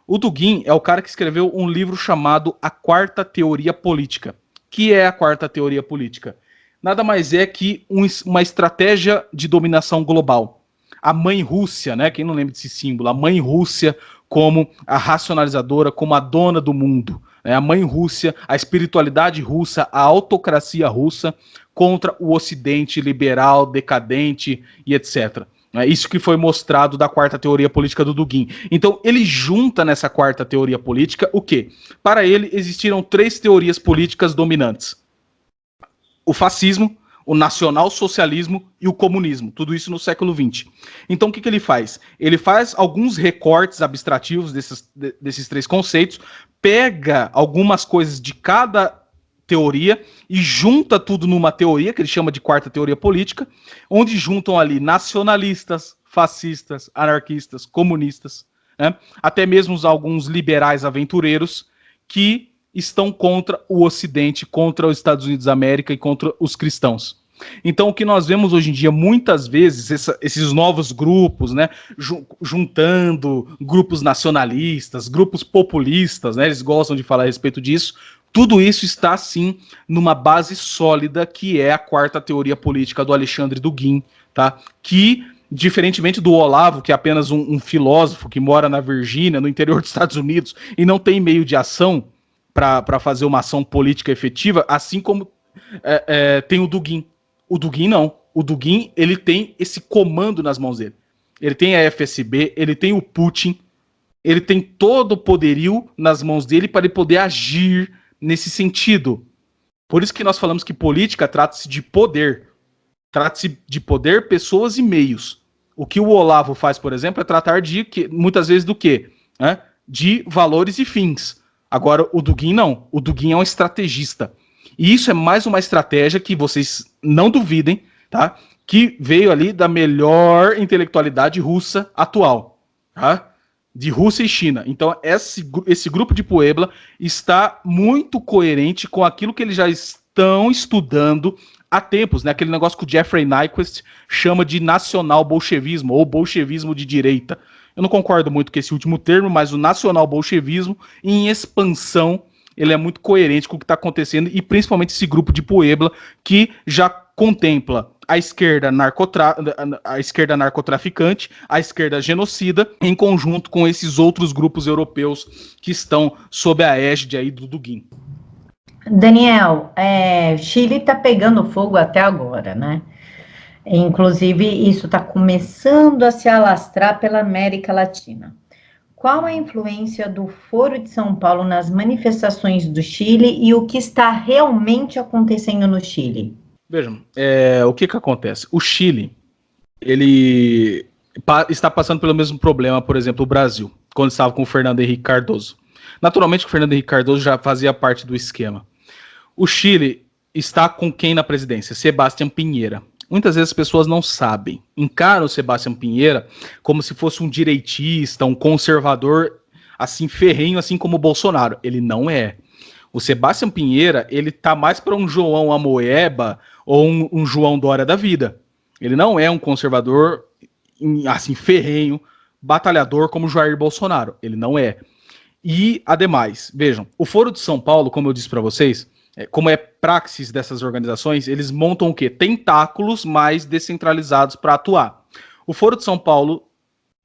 O Dugin é o cara que escreveu um livro chamado A Quarta Teoria Política. Que é a Quarta Teoria Política? Nada mais é que uma estratégia de dominação global. A mãe Rússia, né? Quem não lembra desse símbolo? A mãe Rússia como a racionalizadora, como a dona do mundo. Né? A mãe Rússia, a espiritualidade russa, a autocracia russa contra o Ocidente liberal, decadente e etc. É isso que foi mostrado da quarta teoria política do Dugin. Então, ele junta nessa quarta teoria política o quê? Para ele, existiram 3 teorias políticas dominantes. O fascismo, o nacional-socialismo e o comunismo. Tudo isso no século XX. Então, o que ele faz? Ele faz alguns recortes abstrativos desses 3 conceitos, pega algumas coisas de cada teoria e junta tudo numa teoria que ele chama de quarta teoria política, onde juntam ali nacionalistas, fascistas, anarquistas, comunistas, né? Até mesmo alguns liberais aventureiros que estão contra o Ocidente, contra os Estados Unidos da América e contra os cristãos. Então, o que nós vemos hoje em dia, muitas vezes, esses novos grupos, né, juntando grupos nacionalistas, grupos populistas, né, eles gostam de falar a respeito disso. Tudo isso está, sim, numa base sólida, que é a quarta teoria política do Alexandre Dugin, tá? Que, diferentemente do Olavo, que é apenas um filósofo que mora na Virgínia, no interior dos Estados Unidos, e não tem meio de ação para fazer uma ação política efetiva, assim como tem o Dugin. O Dugin não. O Dugin, ele tem esse comando nas mãos dele. Ele tem a FSB, ele tem o Putin, ele tem todo o poderio nas mãos dele para ele poder agir nesse sentido. Por isso que nós falamos que política trata-se de poder. Trata-se de poder, pessoas e meios. O que o Olavo faz, por exemplo, é tratar de, muitas vezes, do quê? Né? De valores e fins. Agora, o Dugin não. O Dugin é um estrategista. E isso é mais uma estratégia que vocês não duvidem, tá? Que veio ali da melhor intelectualidade russa atual, tá? De Rússia e China. Então, esse grupo de Puebla está muito coerente com aquilo que eles já estão estudando há tempos, né? Aquele negócio que o Jeffrey Nyquist chama de nacional-bolchevismo, ou bolchevismo de direita. Eu não concordo muito com esse último termo, mas o nacional-bolchevismo, em expansão, ele é muito coerente com o que está acontecendo, e principalmente esse grupo de Puebla, que já contempla a esquerda narcotraficante, a esquerda genocida, em conjunto com esses outros grupos europeus que estão sob a égide aí do Dugin. Daniel, Chile está pegando fogo até agora, né? Inclusive, isso está começando a se alastrar pela América Latina. Qual a influência do Foro de São Paulo nas manifestações do Chile e o que está realmente acontecendo no Chile? Vejam, o que acontece? O Chile, ele está passando pelo mesmo problema, por exemplo, o Brasil, quando estava com o Fernando Henrique Cardoso. Naturalmente, o Fernando Henrique Cardoso já fazia parte do esquema. O Chile está com quem na presidência? Sebastián Piñera. Muitas vezes as pessoas não sabem. Encaram o Sebastián Piñera como se fosse um direitista, um conservador, assim, ferrenho, assim como o Bolsonaro. Ele não é. O Sebastián Piñera, ele tá mais para um João Amoeba ou um João Dória da vida. Ele não é um conservador, assim, ferrenho, batalhador como Jair Bolsonaro. Ele não é. E, ademais, vejam, o Foro de São Paulo, como eu disse para vocês, como é praxis dessas organizações, eles montam o quê? Tentáculos mais descentralizados para atuar. O Foro de São Paulo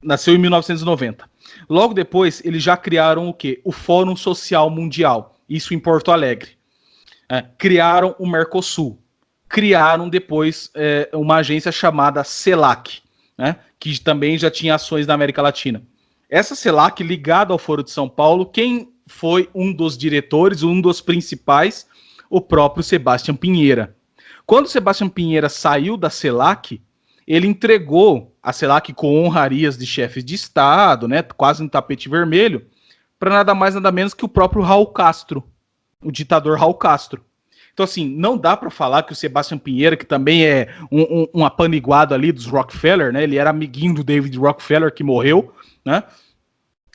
nasceu em 1990. Logo depois, eles já criaram o quê? O Fórum Social Mundial, isso em Porto Alegre. Criaram o Mercosul. Criaram depois uma agência chamada CELAC, né? Que também já tinha ações na América Latina. Essa CELAC, ligada ao Foro de São Paulo, quem foi um dos diretores, um dos principais, o próprio Sebastián Piñera. Quando o Sebastián Piñera saiu da CELAC, ele entregou a CELAC com honrarias de chefes de Estado, né, quase um tapete vermelho, para nada mais nada menos que o próprio Raul Castro, o ditador Raul Castro. Então, assim, não dá para falar que o Sebastián Piñera, que também é um apaniguado ali dos Rockefeller, né, ele era amiguinho do David Rockefeller, que morreu, né,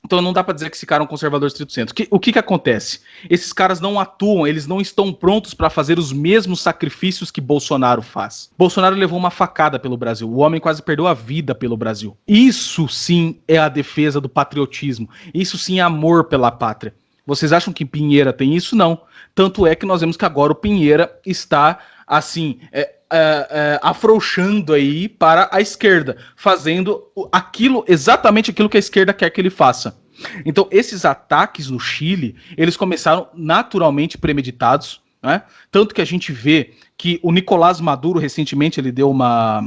Então não dá para dizer que esse cara é um conservador estrito senso. O que acontece? Esses caras não atuam, eles não estão prontos para fazer os mesmos sacrifícios que Bolsonaro faz. Bolsonaro levou uma facada pelo Brasil, o homem quase perdeu a vida pelo Brasil. Isso sim é a defesa do patriotismo, isso sim é amor pela pátria. Vocês acham que Pinheira tem isso? Não. Tanto é que nós vemos que agora o Pinheira está, assim, afrouxando aí para a esquerda, fazendo exatamente aquilo que a esquerda quer que ele faça. Então, esses ataques no Chile, eles começaram naturalmente premeditados, né? Tanto que a gente vê que o Nicolás Maduro, recentemente, ele deu uma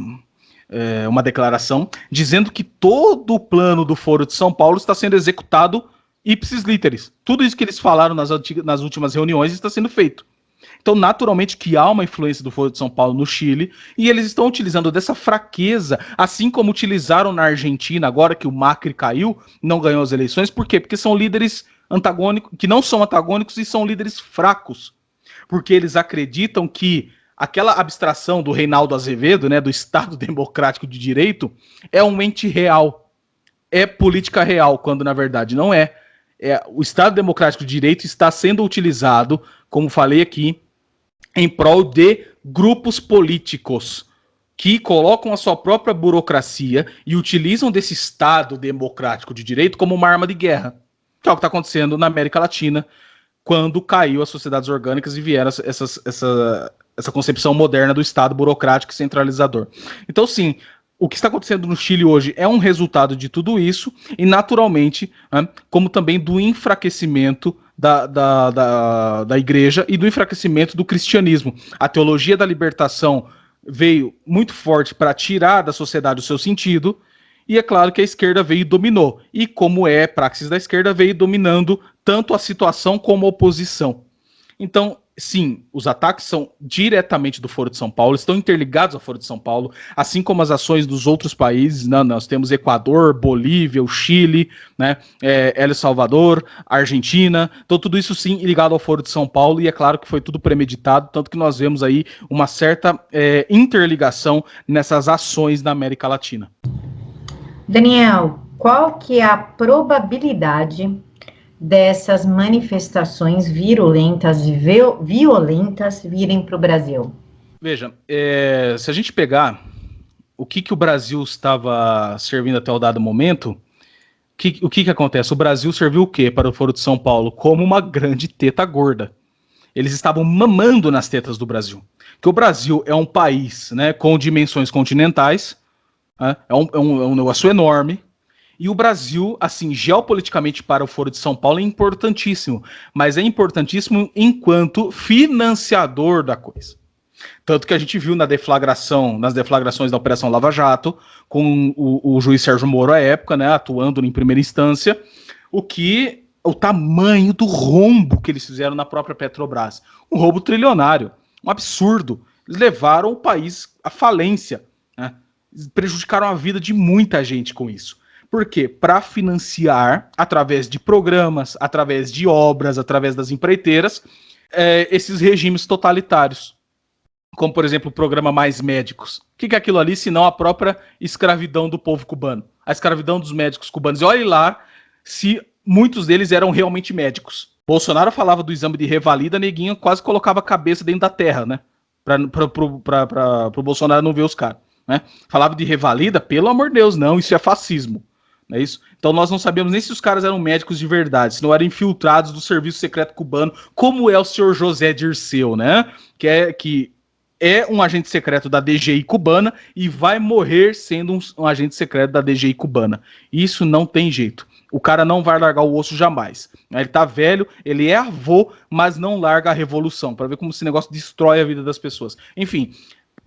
declaração dizendo que todo o plano do Foro de São Paulo está sendo executado ipsis literis. Tudo isso que eles falaram nas últimas reuniões está sendo feito. Então, naturalmente, que há uma influência do Foro de São Paulo no Chile, e eles estão utilizando dessa fraqueza, assim como utilizaram na Argentina, agora que o Macri caiu, não ganhou as eleições. Por quê? Porque são líderes antagônicos, que não são antagônicos e são líderes fracos. Porque eles acreditam que aquela abstração do Reinaldo Azevedo, né, do Estado Democrático de Direito, é um ente real. É política real, quando na verdade não é. O Estado Democrático de Direito está sendo utilizado, como falei aqui, em prol de grupos políticos que colocam a sua própria burocracia e utilizam desse Estado Democrático de Direito como uma arma de guerra, que é o que está acontecendo na América Latina, quando caiu as sociedades orgânicas e vieram essa concepção moderna do Estado burocrático e centralizador. Então, sim, o que está acontecendo no Chile hoje é um resultado de tudo isso e, naturalmente, né, como também do enfraquecimento da igreja e do enfraquecimento do cristianismo. A teologia da libertação veio muito forte para tirar da sociedade o seu sentido, e é claro que a esquerda veio e dominou. E como é praxis da esquerda, veio dominando tanto a situação como a oposição. Então, sim, os ataques são diretamente do Foro de São Paulo, estão interligados ao Foro de São Paulo, assim como as ações dos outros países, né? Nós temos Equador, Bolívia, o Chile, né? El Salvador, Argentina, então tudo isso sim ligado ao Foro de São Paulo, e é claro que foi tudo premeditado, tanto que nós vemos aí uma certa interligação nessas ações na América Latina. Daniel, qual que é a probabilidade dessas manifestações virulentas e violentas virem para o Brasil? Veja, se a gente pegar o que o Brasil estava servindo até o dado momento, o que acontece? O Brasil serviu o quê para o Foro de São Paulo? Como uma grande teta gorda. Eles estavam mamando nas tetas do Brasil. Porque o Brasil é um país, né, com dimensões continentais, né, é um negócio enorme. E o Brasil, assim, geopoliticamente para o Foro de São Paulo é importantíssimo, mas é importantíssimo enquanto financiador da coisa. Tanto que a gente viu nas deflagrações da Operação Lava Jato, com o juiz Sérgio Moro à época, né, atuando em primeira instância, o tamanho do rombo que eles fizeram na própria Petrobras. Um roubo trilionário, um absurdo. Eles levaram o país à falência, né, prejudicaram a vida de muita gente com isso. Por quê? Para financiar, através de programas, através de obras, através das empreiteiras, esses regimes totalitários. Como, por exemplo, o programa Mais Médicos. O que é aquilo ali, senão a própria escravidão do povo cubano? A escravidão dos médicos cubanos. E olhe lá se muitos deles eram realmente médicos. Bolsonaro falava do exame de revalida, neguinho quase colocava a cabeça dentro da terra, né? Para o Bolsonaro não ver os caras. Né? Falava de revalida, pelo amor de Deus, não, isso é fascismo. Não é isso? Então nós não sabemos nem se os caras eram médicos de verdade, se não eram infiltrados do serviço secreto cubano, como é o senhor José Dirceu, né? Que é um agente secreto da DGI cubana e vai morrer sendo um agente secreto da DGI cubana. Isso não tem jeito. O cara não vai largar o osso jamais. Ele tá velho, ele é avô, mas não larga a revolução, para ver como esse negócio destrói a vida das pessoas. Enfim,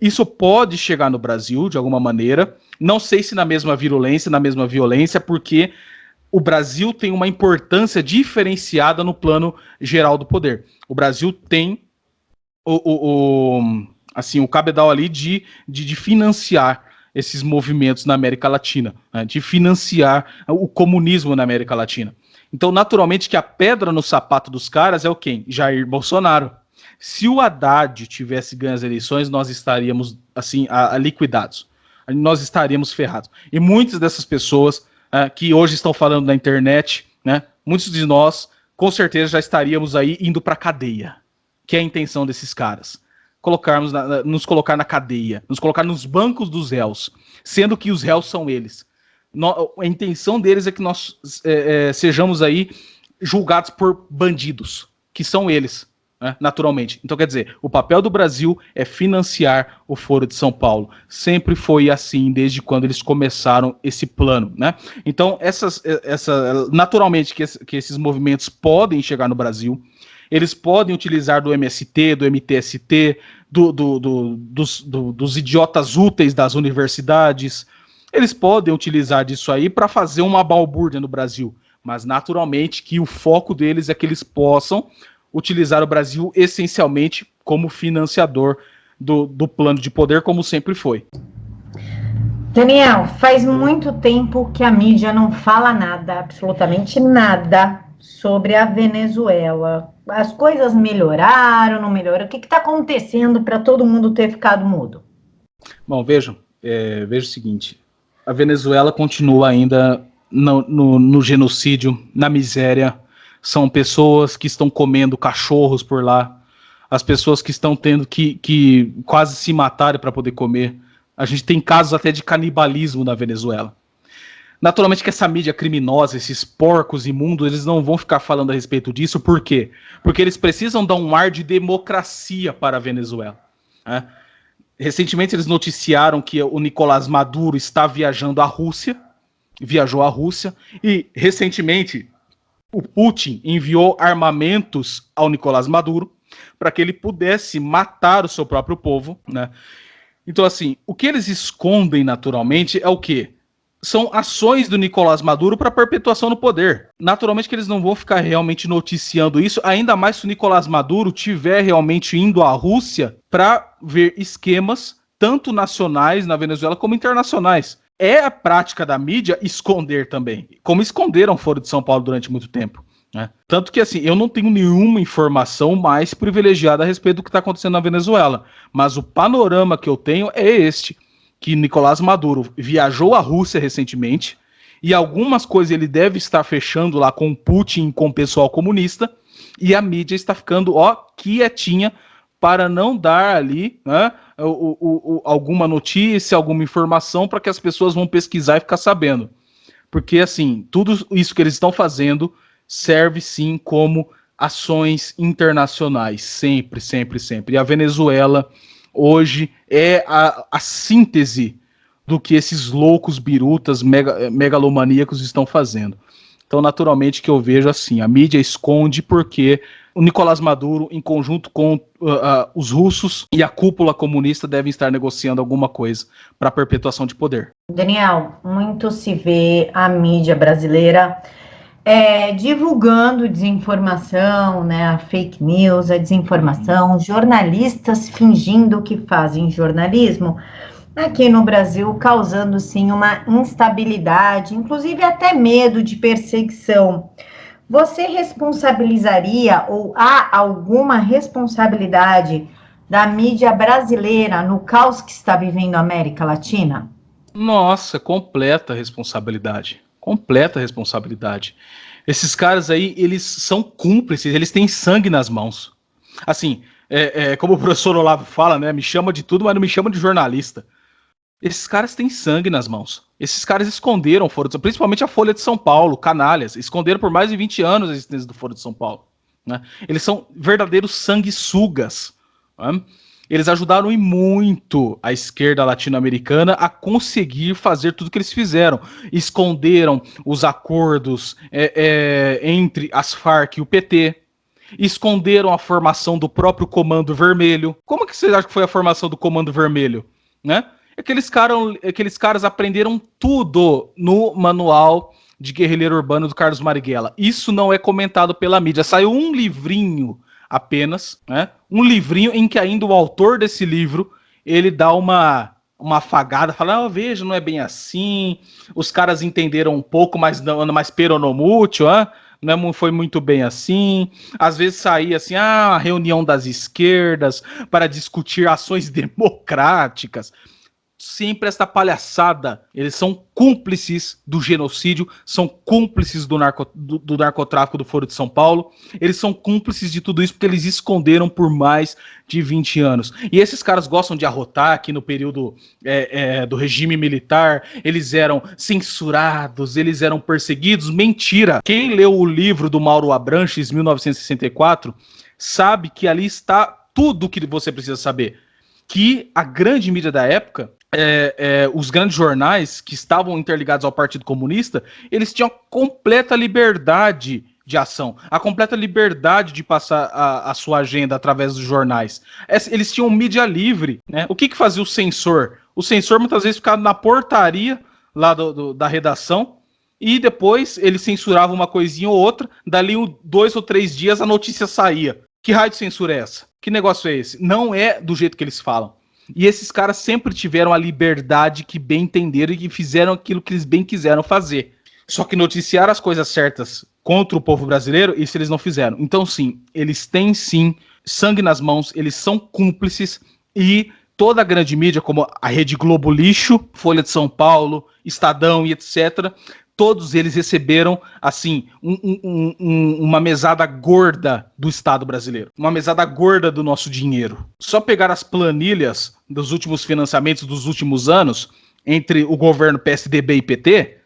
isso pode chegar no Brasil, de alguma maneira. Não sei se na mesma virulência, na mesma violência, porque o Brasil tem uma importância diferenciada no plano geral do poder. O Brasil tem o cabedal ali de financiar esses movimentos na América Latina, né, de financiar o comunismo na América Latina. Então, naturalmente, que a pedra no sapato dos caras é o quem? Jair Bolsonaro. Se o Haddad tivesse ganho as eleições, nós estaríamos assim liquidados. Nós estaríamos ferrados. E muitas dessas pessoas que hoje estão falando na internet, né? Muitos de nós, com certeza, já estaríamos aí indo para a cadeia, que é a intenção desses caras. Nos colocar na cadeia, nos colocar nos bancos dos réus, sendo que os réus são eles. A intenção deles é que nós sejamos aí julgados por bandidos, que são eles, né, naturalmente. Então, quer dizer, o papel do Brasil é financiar o Foro de São Paulo. Sempre foi assim, desde quando eles começaram esse plano, né? Então, naturalmente que esses movimentos podem chegar no Brasil, eles podem utilizar do MST, do MTST, dos idiotas úteis das universidades. Eles podem utilizar disso aí para fazer uma balbúrdia no Brasil, mas naturalmente que o foco deles é que eles possam utilizar o Brasil essencialmente como financiador do plano de poder, como sempre foi. Daniel, faz muito tempo que a mídia não fala nada, absolutamente nada, sobre a Venezuela. As coisas melhoraram, não melhoraram? O que está acontecendo para todo mundo ter ficado mudo? Bom, veja o seguinte, a Venezuela continua ainda no genocídio, na miséria. São pessoas que estão comendo cachorros por lá, as pessoas que estão tendo que quase se matarem para poder comer. A gente tem casos até de canibalismo na Venezuela. Naturalmente que essa mídia criminosa, esses porcos imundos, eles não vão ficar falando a respeito disso. Por quê? Porque eles precisam dar um ar de democracia para a Venezuela, né? Recentemente eles noticiaram que o Nicolás Maduro está viajou à Rússia, e recentemente o Putin enviou armamentos ao Nicolás Maduro para que ele pudesse matar o seu próprio povo, né? Então, assim, o que eles escondem naturalmente é o quê? São ações do Nicolás Maduro para perpetuação no poder. Naturalmente que eles não vão ficar realmente noticiando isso, ainda mais se o Nicolás Maduro estiver realmente indo à Rússia para ver esquemas, tanto nacionais na Venezuela como internacionais. É a prática da mídia esconder também, como esconderam o Foro de São Paulo durante muito tempo, né? Tanto que, assim, eu não tenho nenhuma informação mais privilegiada a respeito do que está acontecendo na Venezuela, mas o panorama que eu tenho é este, que Nicolás Maduro viajou à Rússia recentemente, e algumas coisas ele deve estar fechando lá com Putin, com o pessoal comunista, e a mídia está ficando, quietinha, para não dar ali, né, alguma notícia, alguma informação para que as pessoas vão pesquisar e ficar sabendo. Porque, assim, tudo isso que eles estão fazendo serve, sim, como ações internacionais, sempre, sempre, sempre. E a Venezuela hoje é a síntese do que esses loucos birutas megalomaníacos estão fazendo. Então, naturalmente que eu vejo assim, a mídia esconde porque o Nicolás Maduro, em conjunto com os russos e a cúpula comunista, devem estar negociando alguma coisa para a perpetuação de poder. Daniel, muito se vê a mídia brasileira divulgando desinformação, né, a fake news, a desinformação, jornalistas fingindo que fazem jornalismo aqui no Brasil, causando sim uma instabilidade, inclusive até medo de perseguição. Você responsabilizaria ou há alguma responsabilidade da mídia brasileira no caos que está vivendo a América Latina? Nossa, completa responsabilidade. Completa responsabilidade. Esses caras aí, eles são cúmplices, eles têm sangue nas mãos. Assim, como o professor Olavo fala, né? Me chama de tudo, mas não me chama de jornalista. Esses caras têm sangue nas mãos. Esses caras esconderam o Foro de São Paulo, principalmente a Folha de São Paulo, canalhas. Esconderam por mais de 20 anos a existência do Foro de São Paulo, né? Eles são verdadeiros sanguessugas, né? Eles ajudaram e muito a esquerda latino-americana a conseguir fazer tudo que eles fizeram. Esconderam os acordos entre as Farc e o PT. Esconderam a formação do próprio Comando Vermelho. Como que vocês acham que foi a formação do Comando Vermelho, né? Aqueles caras aprenderam tudo no manual de guerrilheiro urbano do Carlos Marighella. Isso não é comentado pela mídia. Saiu um livrinho apenas, né? Um livrinho em que ainda o autor desse livro, ele dá uma afagada, fala, veja, não é bem assim, os caras entenderam um pouco, mas não, mais peronomútil, não foi muito bem assim. Às vezes saía assim, a reunião das esquerdas para discutir ações democráticas. sempre esta palhaçada. Eles são cúmplices do genocídio, são cúmplices do narcotráfico do Foro de São Paulo, eles são cúmplices de tudo isso porque eles esconderam por mais de 20 anos. E esses caras gostam de arrotar que no período do regime militar eles eram censurados, eles eram perseguidos. Mentira! Quem leu o livro do Mauro Abranches, 1964, sabe que ali está tudo o que você precisa saber. Que a grande mídia da época, os grandes jornais que estavam interligados ao Partido Comunista, eles tinham completa liberdade de ação, a completa liberdade de passar a sua agenda através dos jornais. Eles tinham mídia livre, né? O que fazia o censor? O censor muitas vezes ficava na portaria lá da redação e depois ele censurava uma coisinha ou outra, dali 2 ou 3 dias a notícia saía. Que raio de censura é essa? Que negócio é esse? Não é do jeito que eles falam. E esses caras sempre tiveram a liberdade que bem entenderam e que fizeram aquilo que eles bem quiseram fazer. Só que noticiar as coisas certas contra o povo brasileiro, isso eles não fizeram. Então sim, eles têm sim sangue nas mãos, eles são cúmplices e toda a grande mídia, como a Rede Globo Lixo, Folha de São Paulo, Estadão e etc., todos eles receberam, assim, uma mesada gorda do Estado brasileiro. Uma mesada gorda do nosso dinheiro. Só pegar as planilhas dos últimos financiamentos dos últimos anos, entre o governo PSDB e PT,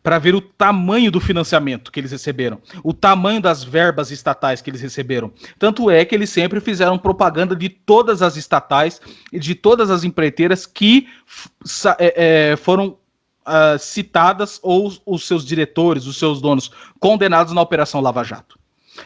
para ver o tamanho do financiamento que eles receberam, o tamanho das verbas estatais que eles receberam. Tanto é que eles sempre fizeram propaganda de todas as estatais e de todas as empreiteiras que foram citadas ou os seus diretores, os seus donos condenados na Operação Lava Jato.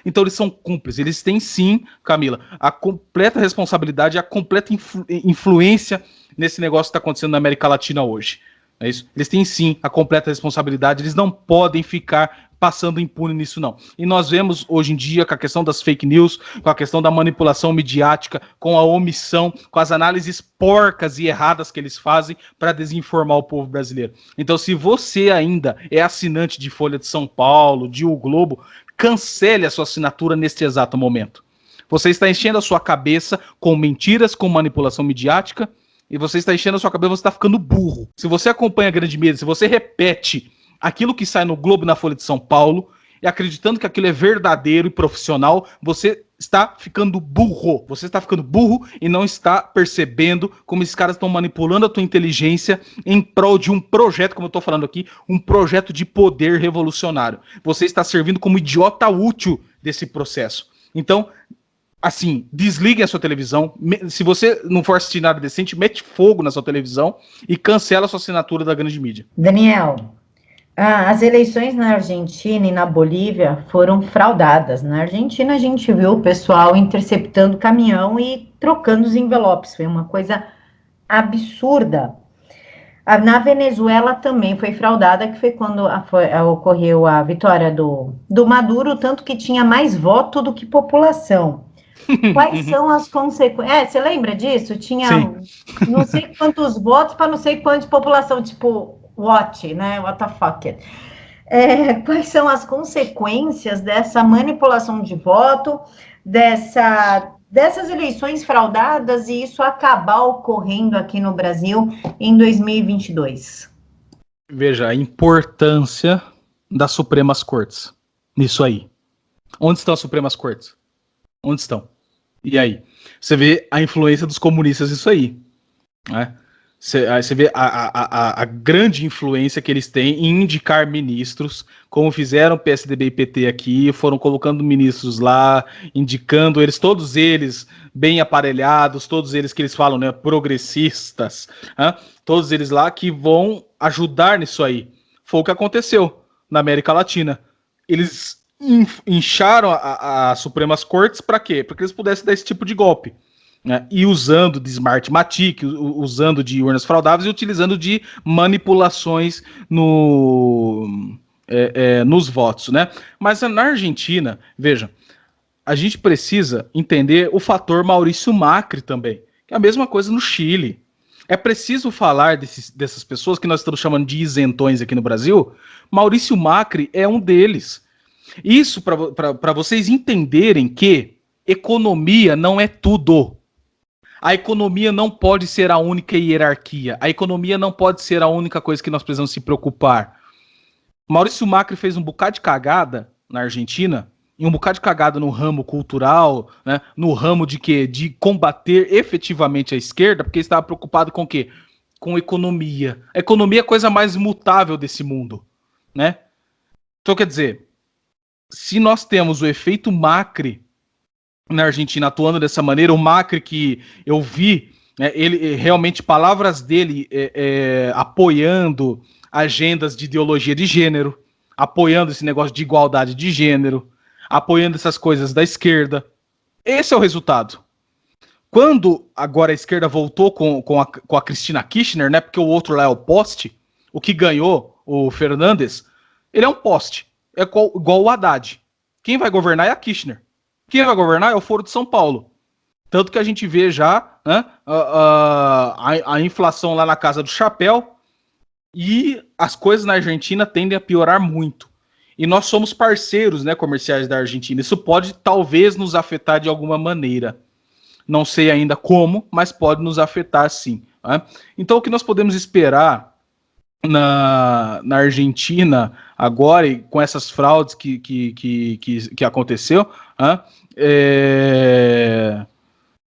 Então eles são cúmplices, eles têm sim, Camila, a completa responsabilidade, a completa influência nesse negócio que está acontecendo na América Latina hoje. É isso? Eles têm sim a completa responsabilidade, eles não podem ficar passando impune nisso não. E nós vemos hoje em dia com a questão das fake news, com a questão da manipulação midiática, com a omissão, com as análises porcas e erradas que eles fazem para desinformar o povo brasileiro. Então se você ainda é assinante de Folha de São Paulo, de O Globo, cancele a sua assinatura neste exato momento. Você está enchendo a sua cabeça com mentiras, com manipulação midiática, e você está enchendo a sua cabeça, você está ficando burro. Se você acompanha a grande mídia, se você repete aquilo que sai no Globo e na Folha de São Paulo, e acreditando que aquilo é verdadeiro e profissional, você está ficando burro. Você está ficando burro e não está percebendo como esses caras estão manipulando a tua inteligência em prol de um projeto, como eu estou falando aqui, um projeto de poder revolucionário. Você está servindo como idiota útil desse processo. Então, assim, desliguem a sua televisão. Se você não for assistir nada decente, mete fogo na sua televisão e cancela a sua assinatura da grande mídia. Daniel, as eleições na Argentina e na Bolívia foram fraudadas. Na Argentina, a gente viu o pessoal interceptando caminhão e trocando os envelopes. Foi uma coisa absurda. Na Venezuela também foi fraudada, que foi quando ocorreu a vitória do Maduro, tanto que tinha mais voto do que população. Quais são as consequências? Você lembra disso? Tinha não sei quantos votos para não sei quantos de população, tipo, né? What the fuck? Quais são as consequências dessa manipulação de voto, dessas eleições fraudadas e isso acabar ocorrendo aqui no Brasil em 2022? Veja, a importância das Supremas Cortes nisso aí. Onde estão as Supremas Cortes? Onde estão? E aí? Você vê a influência dos comunistas nisso aí, né? Você vê a grande influência que eles têm em indicar ministros, como fizeram PSDB e PT aqui, foram colocando ministros lá, indicando eles, todos eles bem aparelhados, todos eles que eles falam, né, progressistas, né, todos eles lá que vão ajudar nisso aí. Foi o que aconteceu na América Latina. Eles incharam as Supremas Cortes para quê? Para que eles pudessem dar esse tipo de golpe. Né? E usando de Smartmatic, usando de urnas fraudáveis e utilizando de manipulações nos votos, né? Mas na Argentina, veja, a gente precisa entender o fator Maurício Macri também, que é a mesma coisa no Chile. É preciso falar dessas pessoas que nós estamos chamando de isentões aqui no Brasil. Maurício Macri é um deles. Isso para vocês entenderem que economia não é tudo. A economia não pode ser a única hierarquia. A economia não pode ser a única coisa que nós precisamos se preocupar. Maurício Macri fez um bocado de cagada na Argentina, e um bocado de cagada no ramo cultural, né, no ramo de quê? De combater efetivamente a esquerda, porque ele estava preocupado com o quê? Com economia. A economia é a coisa mais imutável desse mundo, né? Então, quer dizer, se nós temos o efeito Macri na Argentina atuando dessa maneira, o Macri que eu vi, né, ele realmente, palavras dele apoiando agendas de ideologia de gênero, apoiando esse negócio de igualdade de gênero, apoiando essas coisas da esquerda. Esse é o resultado. Quando agora a esquerda voltou com a Cristina Kirchner, né, porque o outro lá é o poste, o que ganhou, o Fernandes, ele é um poste, é igual o Haddad. Quem vai governar é a Kirchner. Quem vai governar é o Foro de São Paulo. Tanto que a gente vê já, né, a inflação lá na casa do chapéu, e as coisas na Argentina tendem a piorar muito. E nós somos parceiros, né, comerciais da Argentina. Isso pode talvez nos afetar de alguma maneira. Não sei ainda como, mas pode nos afetar sim. Né? Então o que nós podemos esperar na Argentina agora, e com essas fraudes que aconteceu, né?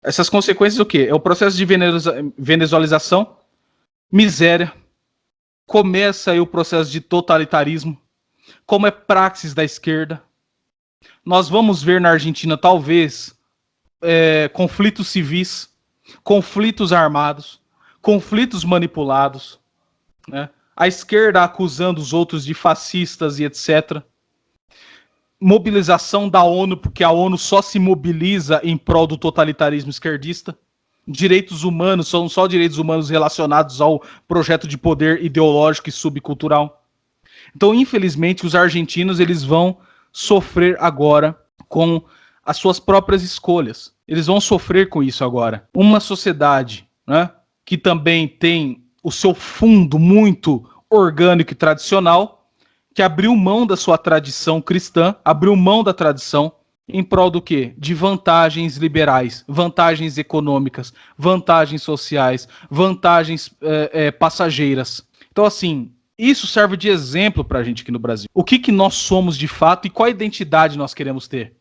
Essas consequências o quê? É o processo de venezualização, miséria, começa aí o processo de totalitarismo, como é praxis da esquerda. Nós vamos ver na Argentina, talvez, conflitos civis, conflitos armados, conflitos manipulados, né? A esquerda acusando os outros de fascistas e etc. Mobilização da ONU, porque a ONU só se mobiliza em prol do totalitarismo esquerdista. Direitos humanos são só direitos humanos relacionados ao projeto de poder ideológico e subcultural. Então, infelizmente, os argentinos eles vão sofrer agora com as suas próprias escolhas. Eles vão sofrer com isso agora. Uma sociedade, né, que também tem o seu fundo muito orgânico e tradicional, que abriu mão da sua tradição cristã, abriu mão da tradição em prol do quê? De vantagens liberais, vantagens econômicas, vantagens sociais, vantagens passageiras. Então, assim, isso serve de exemplo para a gente aqui no Brasil. O que nós somos de fato e qual identidade nós queremos ter?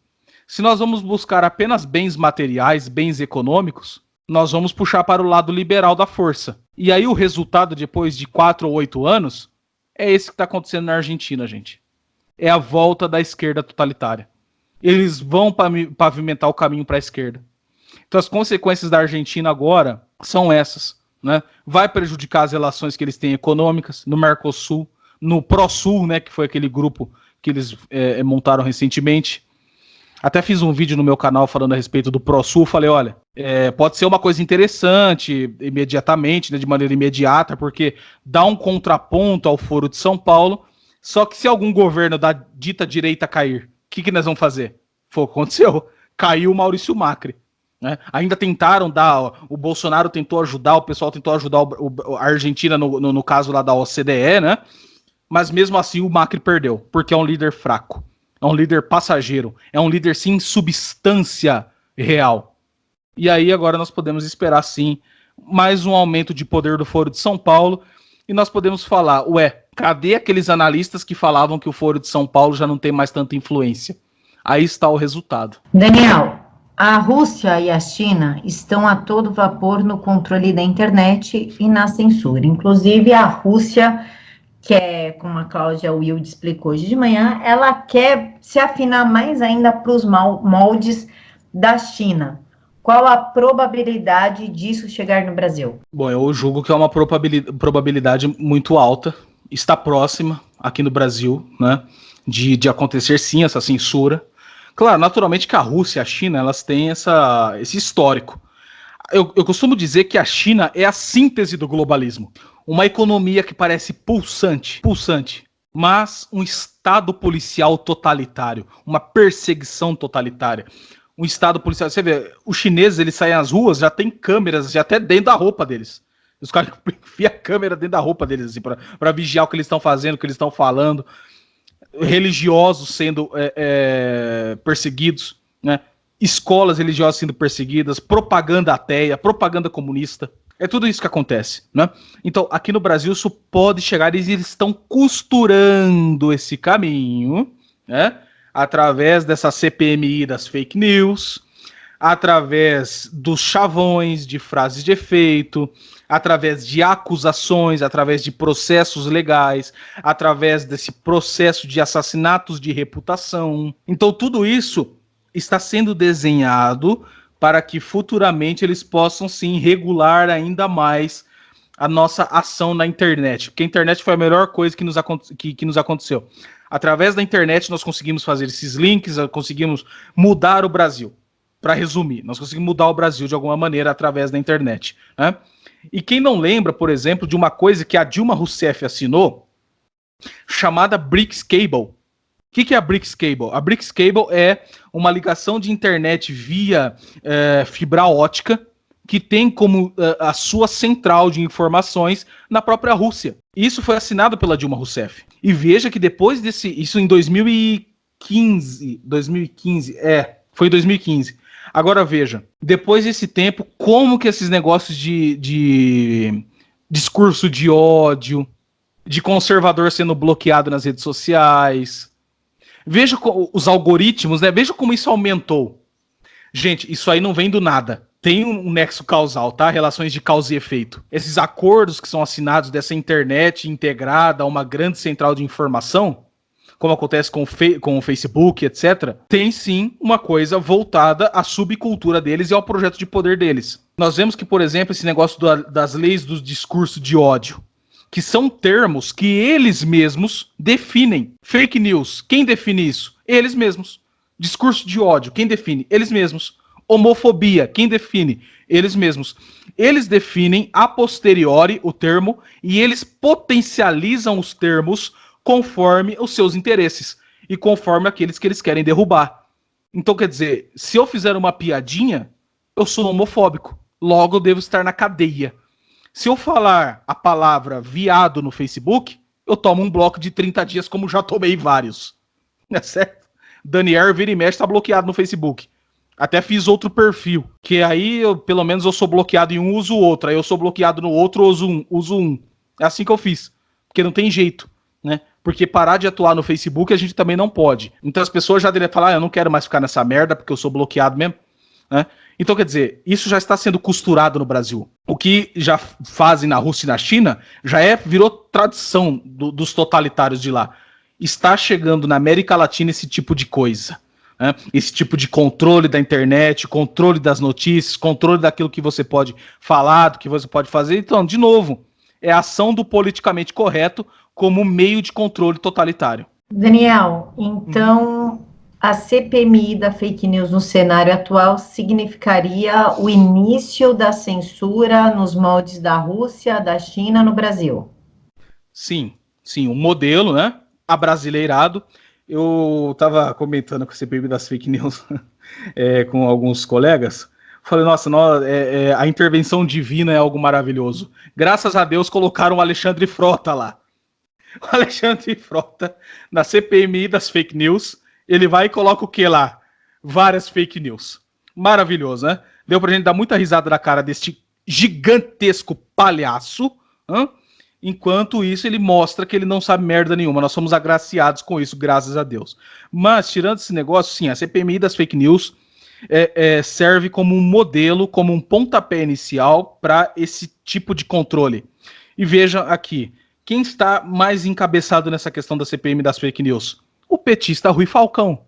Se nós vamos buscar apenas bens materiais, bens econômicos, nós vamos puxar para o lado liberal da força. E aí o resultado, depois de 4 ou 8 anos, é esse que está acontecendo na Argentina, gente. É a volta da esquerda totalitária. Eles vão pavimentar o caminho para a esquerda. Então as consequências da Argentina agora são essas, né? Vai prejudicar as relações que eles têm econômicas no Mercosul, no ProSul, né, que foi aquele grupo que eles montaram recentemente. Até fiz um vídeo no meu canal falando a respeito do ProSul. Falei, olha, pode ser uma coisa interessante imediatamente, né, de maneira imediata, porque dá um contraponto ao Foro de São Paulo. Só que se algum governo da dita direita cair, o que nós vamos fazer? Foi o que aconteceu. Caiu o Maurício Macri. Né? Ainda tentaram dar, o Bolsonaro tentou ajudar, o pessoal tentou ajudar a Argentina no caso lá da OCDE, né? Mas mesmo assim o Macri perdeu, porque é um líder fraco, é um líder passageiro, é um líder sem substância real. E aí agora nós podemos esperar sim mais um aumento de poder do Foro de São Paulo, e nós podemos falar, cadê aqueles analistas que falavam que o Foro de São Paulo já não tem mais tanta influência? Aí está o resultado. Daniel, a Rússia e a China estão a todo vapor no controle da internet e na censura. Inclusive, a Rússia, que é, como a Cláudia Wilde explicou hoje de manhã, ela quer se afinar mais ainda para os moldes da China. Qual a probabilidade disso chegar no Brasil? Bom, eu julgo que é uma probabilidade muito alta, está próxima aqui no Brasil, né, de acontecer sim essa censura. Claro, naturalmente que a Rússia e a China, elas têm esse histórico. Eu costumo dizer que a China é a síntese do globalismo. Uma economia que parece pulsante, mas um estado policial totalitário, uma perseguição totalitária. Um estado policial, você vê, os chineses, eles saem às ruas, já tem câmeras, já até dentro da roupa deles. Os caras enfiam a câmera dentro da roupa deles, assim, pra vigiar o que eles estão fazendo, o que eles estão falando. Religiosos sendo perseguidos, né? escolas religiosas sendo perseguidas, propaganda ateia, propaganda comunista. É tudo isso que acontece, né? Então, aqui no Brasil, isso pode chegar, eles estão costurando esse caminho, né? Através dessa CPMI das fake news, através dos chavões de frases de efeito, através de acusações, através de processos legais, através desse processo de assassinatos de reputação. Então, tudo isso está sendo desenhado para que futuramente eles possam sim regular ainda mais a nossa ação na internet, porque a internet foi a melhor coisa que nos aconteceu. Através da internet nós conseguimos fazer esses links, conseguimos mudar o Brasil. Para resumir, nós conseguimos mudar o Brasil de alguma maneira através da internet, né? E quem não lembra, por exemplo, de uma coisa que a Dilma Rousseff assinou, chamada BRICS Cable. O que é a BRICS Cable? A BRICS Cable é uma ligação de internet via fibra ótica que tem como a sua central de informações na própria Rússia. Isso foi assinado pela Dilma Rousseff. E veja que depois desse... Isso em 2015... Foi em 2015. Agora veja, depois desse tempo, como que esses negócios de discurso de ódio, de conservador sendo bloqueado nas redes sociais... Veja os algoritmos, né? Veja como isso aumentou. Gente, isso aí não vem do nada. Tem um nexo causal, tá? Relações de causa e efeito. Esses acordos que são assinados dessa internet integrada a uma grande central de informação, como acontece com o Facebook, etc., tem sim uma coisa voltada à subcultura deles e ao projeto de poder deles. Nós vemos que, por exemplo, esse negócio das leis do discurso de ódio, que são termos que eles mesmos definem. Fake news, quem define isso? Eles mesmos. Discurso de ódio, quem define? Eles mesmos. Homofobia, quem define? Eles mesmos. Eles definem a posteriori o termo e eles potencializam os termos conforme os seus interesses e conforme aqueles que eles querem derrubar. Então, quer dizer, se eu fizer uma piadinha, eu sou homofóbico. Logo, eu devo estar na cadeia. Se eu falar a palavra viado no Facebook, eu tomo um bloco de 30 dias, como já tomei vários. É certo? Daniel vira e mexe, tá bloqueado no Facebook. Até fiz outro perfil, que aí, pelo menos, eu sou bloqueado em um, uso o outro. Aí eu sou bloqueado no outro, uso um. É assim que eu fiz. Porque não tem jeito, né? Porque parar de atuar no Facebook a gente também não pode. Então as pessoas já deveriam falar, eu não quero mais ficar nessa merda, porque eu sou bloqueado mesmo, né? Então, quer dizer, isso já está sendo costurado no Brasil. O que já fazem na Rússia e na China virou tradição dos totalitários de lá. Está chegando na América Latina esse tipo de coisa, né? Esse tipo de controle da internet, controle das notícias, controle daquilo que você pode falar, do que você pode fazer. Então, de novo, é a ação do politicamente correto como meio de controle totalitário. Daniel, então... A CPMI da fake news no cenário atual significaria o início da censura nos moldes da Rússia, da China no Brasil? Sim, um modelo, né, abrasileirado. Eu estava comentando com a CPMI das fake news com alguns colegas. Falei, nossa, a intervenção divina é algo maravilhoso. Graças a Deus colocaram o Alexandre Frota lá. O Alexandre Frota, na CPMI das fake news, ele vai e coloca o que lá? Várias fake news. Maravilhoso, né? Deu pra gente dar muita risada na cara deste gigantesco palhaço. Enquanto isso, ele mostra que ele não sabe merda nenhuma. Nós somos agraciados com isso, graças a Deus. Mas, tirando esse negócio, sim, a CPMI das fake news serve como um modelo, como um pontapé inicial para esse tipo de controle. E veja aqui, quem está mais encabeçado nessa questão da CPMI das fake news? O petista Rui Falcão,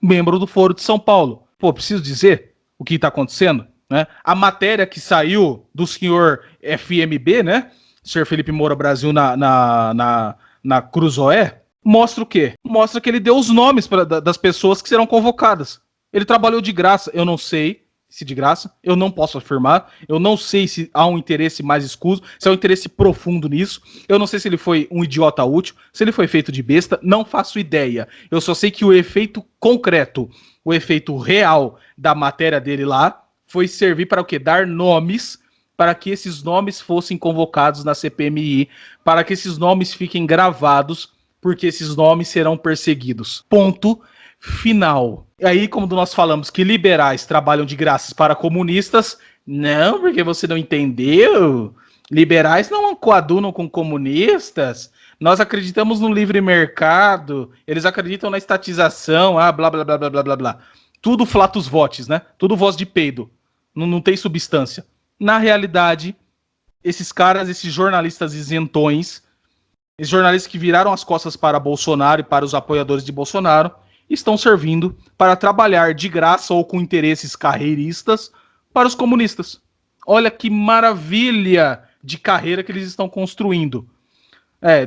membro do Foro de São Paulo. Pô, preciso dizer o que está acontecendo, né? A matéria que saiu do senhor FMB, né? Senhor Felipe Moura Brasil na Cruzoé, mostra o quê? Mostra que ele deu os nomes das pessoas que serão convocadas. Ele trabalhou de graça, eu não sei se de graça, eu não posso afirmar, eu não sei se há um interesse mais escuso, se há um interesse profundo nisso, eu não sei se ele foi um idiota útil, se ele foi feito de besta, não faço ideia. Eu só sei que o efeito concreto, o efeito real da matéria dele lá, foi servir para o quê? Dar nomes, para que esses nomes fossem convocados na CPMI, para que esses nomes fiquem gravados, porque esses nomes serão perseguidos. Ponto final. Aí, como nós falamos que liberais trabalham de graças para comunistas, não, porque você não entendeu. Liberais não coadunam com comunistas. Nós acreditamos no livre mercado. Eles acreditam na estatização. Blá, blá, blá, blá, blá, blá, blá. Tudo flatus votis, né? Tudo voz de peido. Não tem substância. Na realidade, esses caras, esses jornalistas isentões, esses jornalistas que viraram as costas para Bolsonaro e para os apoiadores de Bolsonaro, estão servindo para trabalhar de graça ou com interesses carreiristas para os comunistas. Olha que maravilha de carreira que eles estão construindo.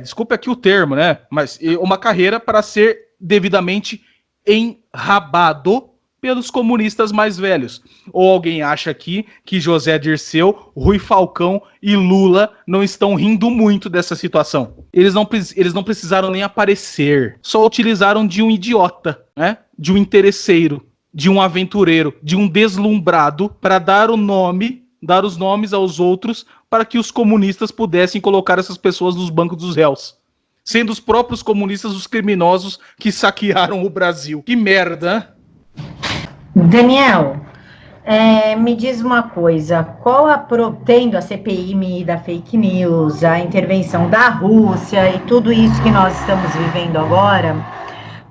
Desculpe aqui o termo, né? Mas uma carreira para ser devidamente enrabado pelos comunistas mais velhos. Ou alguém acha aqui que José Dirceu, Rui Falcão e Lula não estão rindo muito dessa situação. Eles não precisaram nem aparecer. Só utilizaram de um idiota, né? De um interesseiro, de um aventureiro, de um deslumbrado para dar os nomes aos outros para que os comunistas pudessem colocar essas pessoas nos bancos dos réus. Sendo os próprios comunistas os criminosos que saquearam o Brasil. Que merda, hein? Daniel, me diz uma coisa, tendo a CPI da fake news, a intervenção da Rússia e tudo isso que nós estamos vivendo agora,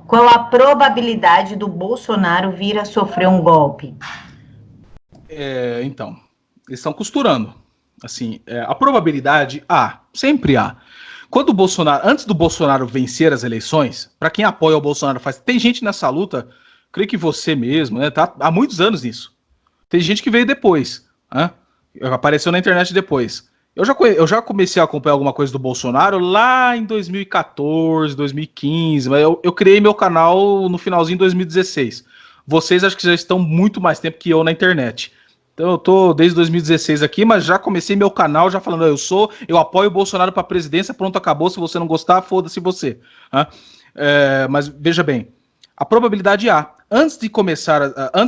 qual a probabilidade do Bolsonaro vir a sofrer um golpe? Então, eles estão costurando. Assim, a probabilidade, sempre há. Quando o Bolsonaro, antes do Bolsonaro vencer as eleições, para quem apoia o Bolsonaro, tem gente nessa luta. Creio que você mesmo, né? Tá há muitos anos nisso. Tem gente que veio depois, né? Apareceu na internet depois. Eu já comecei a acompanhar alguma coisa do Bolsonaro lá em 2014, 2015, mas eu criei meu canal no finalzinho de 2016. Vocês acho que já estão muito mais tempo que eu na internet. Então eu tô desde 2016 aqui, mas já comecei meu canal já falando, eu apoio o Bolsonaro para a presidência, pronto, acabou, se você não gostar, foda-se você. Né? Mas veja bem, a probabilidade há. Antes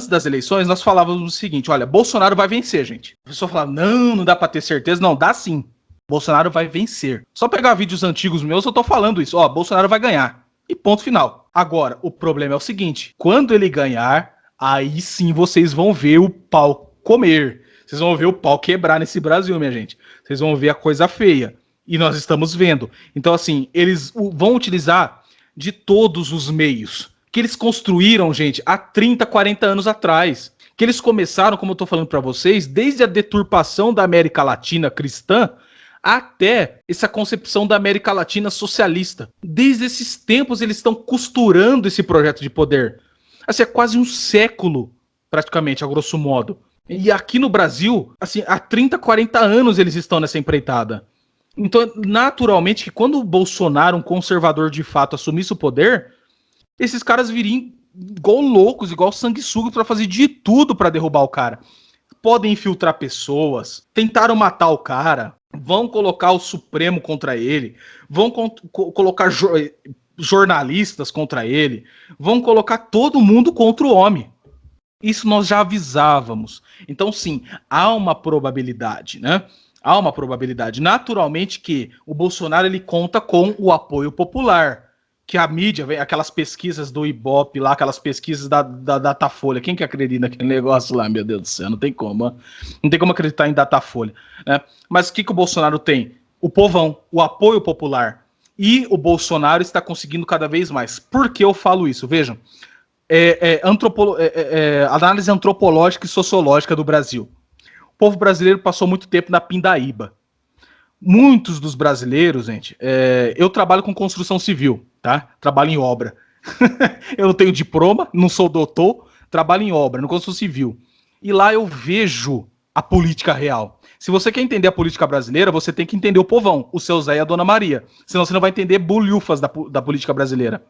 das eleições, nós falávamos o seguinte, olha, Bolsonaro vai vencer, gente. A pessoa fala, não dá pra ter certeza. Não, dá sim. Bolsonaro vai vencer. Só pegar vídeos antigos meus, eu tô falando isso. Bolsonaro vai ganhar. E ponto final. Agora, o problema é o seguinte, quando ele ganhar, aí sim vocês vão ver o pau comer. Vocês vão ver o pau quebrar nesse Brasil, minha gente. Vocês vão ver a coisa feia. E nós estamos vendo. Então, assim, eles vão utilizar de todos os meios que eles construíram, gente, há 30, 40 anos atrás. Que eles começaram, como eu tô falando para vocês, desde a deturpação da América Latina cristã até essa concepção da América Latina socialista. Desde esses tempos eles estão costurando esse projeto de poder. Assim, é quase um século, praticamente, a grosso modo. E aqui no Brasil, assim, há 30, 40 anos eles estão nessa empreitada. Então, naturalmente, que quando o Bolsonaro, um conservador de fato, assumisse o poder, esses caras viriam igual loucos, igual sanguessuga para fazer de tudo para derrubar o cara. Podem infiltrar pessoas, tentaram matar o cara, vão colocar o Supremo contra ele, vão colocar jornalistas contra ele, vão colocar todo mundo contra o homem. Isso nós já avisávamos. Então, sim, há uma probabilidade, né? Há uma probabilidade. Naturalmente que o Bolsonaro ele conta com o apoio popular. Que a mídia, aquelas pesquisas do Ibope lá, aquelas pesquisas da Datafolha, quem que acredita naquele negócio lá, meu Deus do céu, não tem como, não tem como acreditar em Datafolha, né? Mas o que o Bolsonaro tem? O povão, o apoio popular, e o Bolsonaro está conseguindo cada vez mais. Por que eu falo isso? Vejam, análise antropológica e sociológica do Brasil. O povo brasileiro passou muito tempo na pindaíba. Muitos dos brasileiros, gente, eu trabalho com construção civil, tá? Trabalho em obra. Eu não tenho diploma, não sou doutor, trabalho em obra, no construção civil. E lá eu vejo a política real. Se você quer entender a política brasileira, você tem que entender o povão, o seu Zé e a Dona Maria. Senão você não vai entender bolhufas da política brasileira.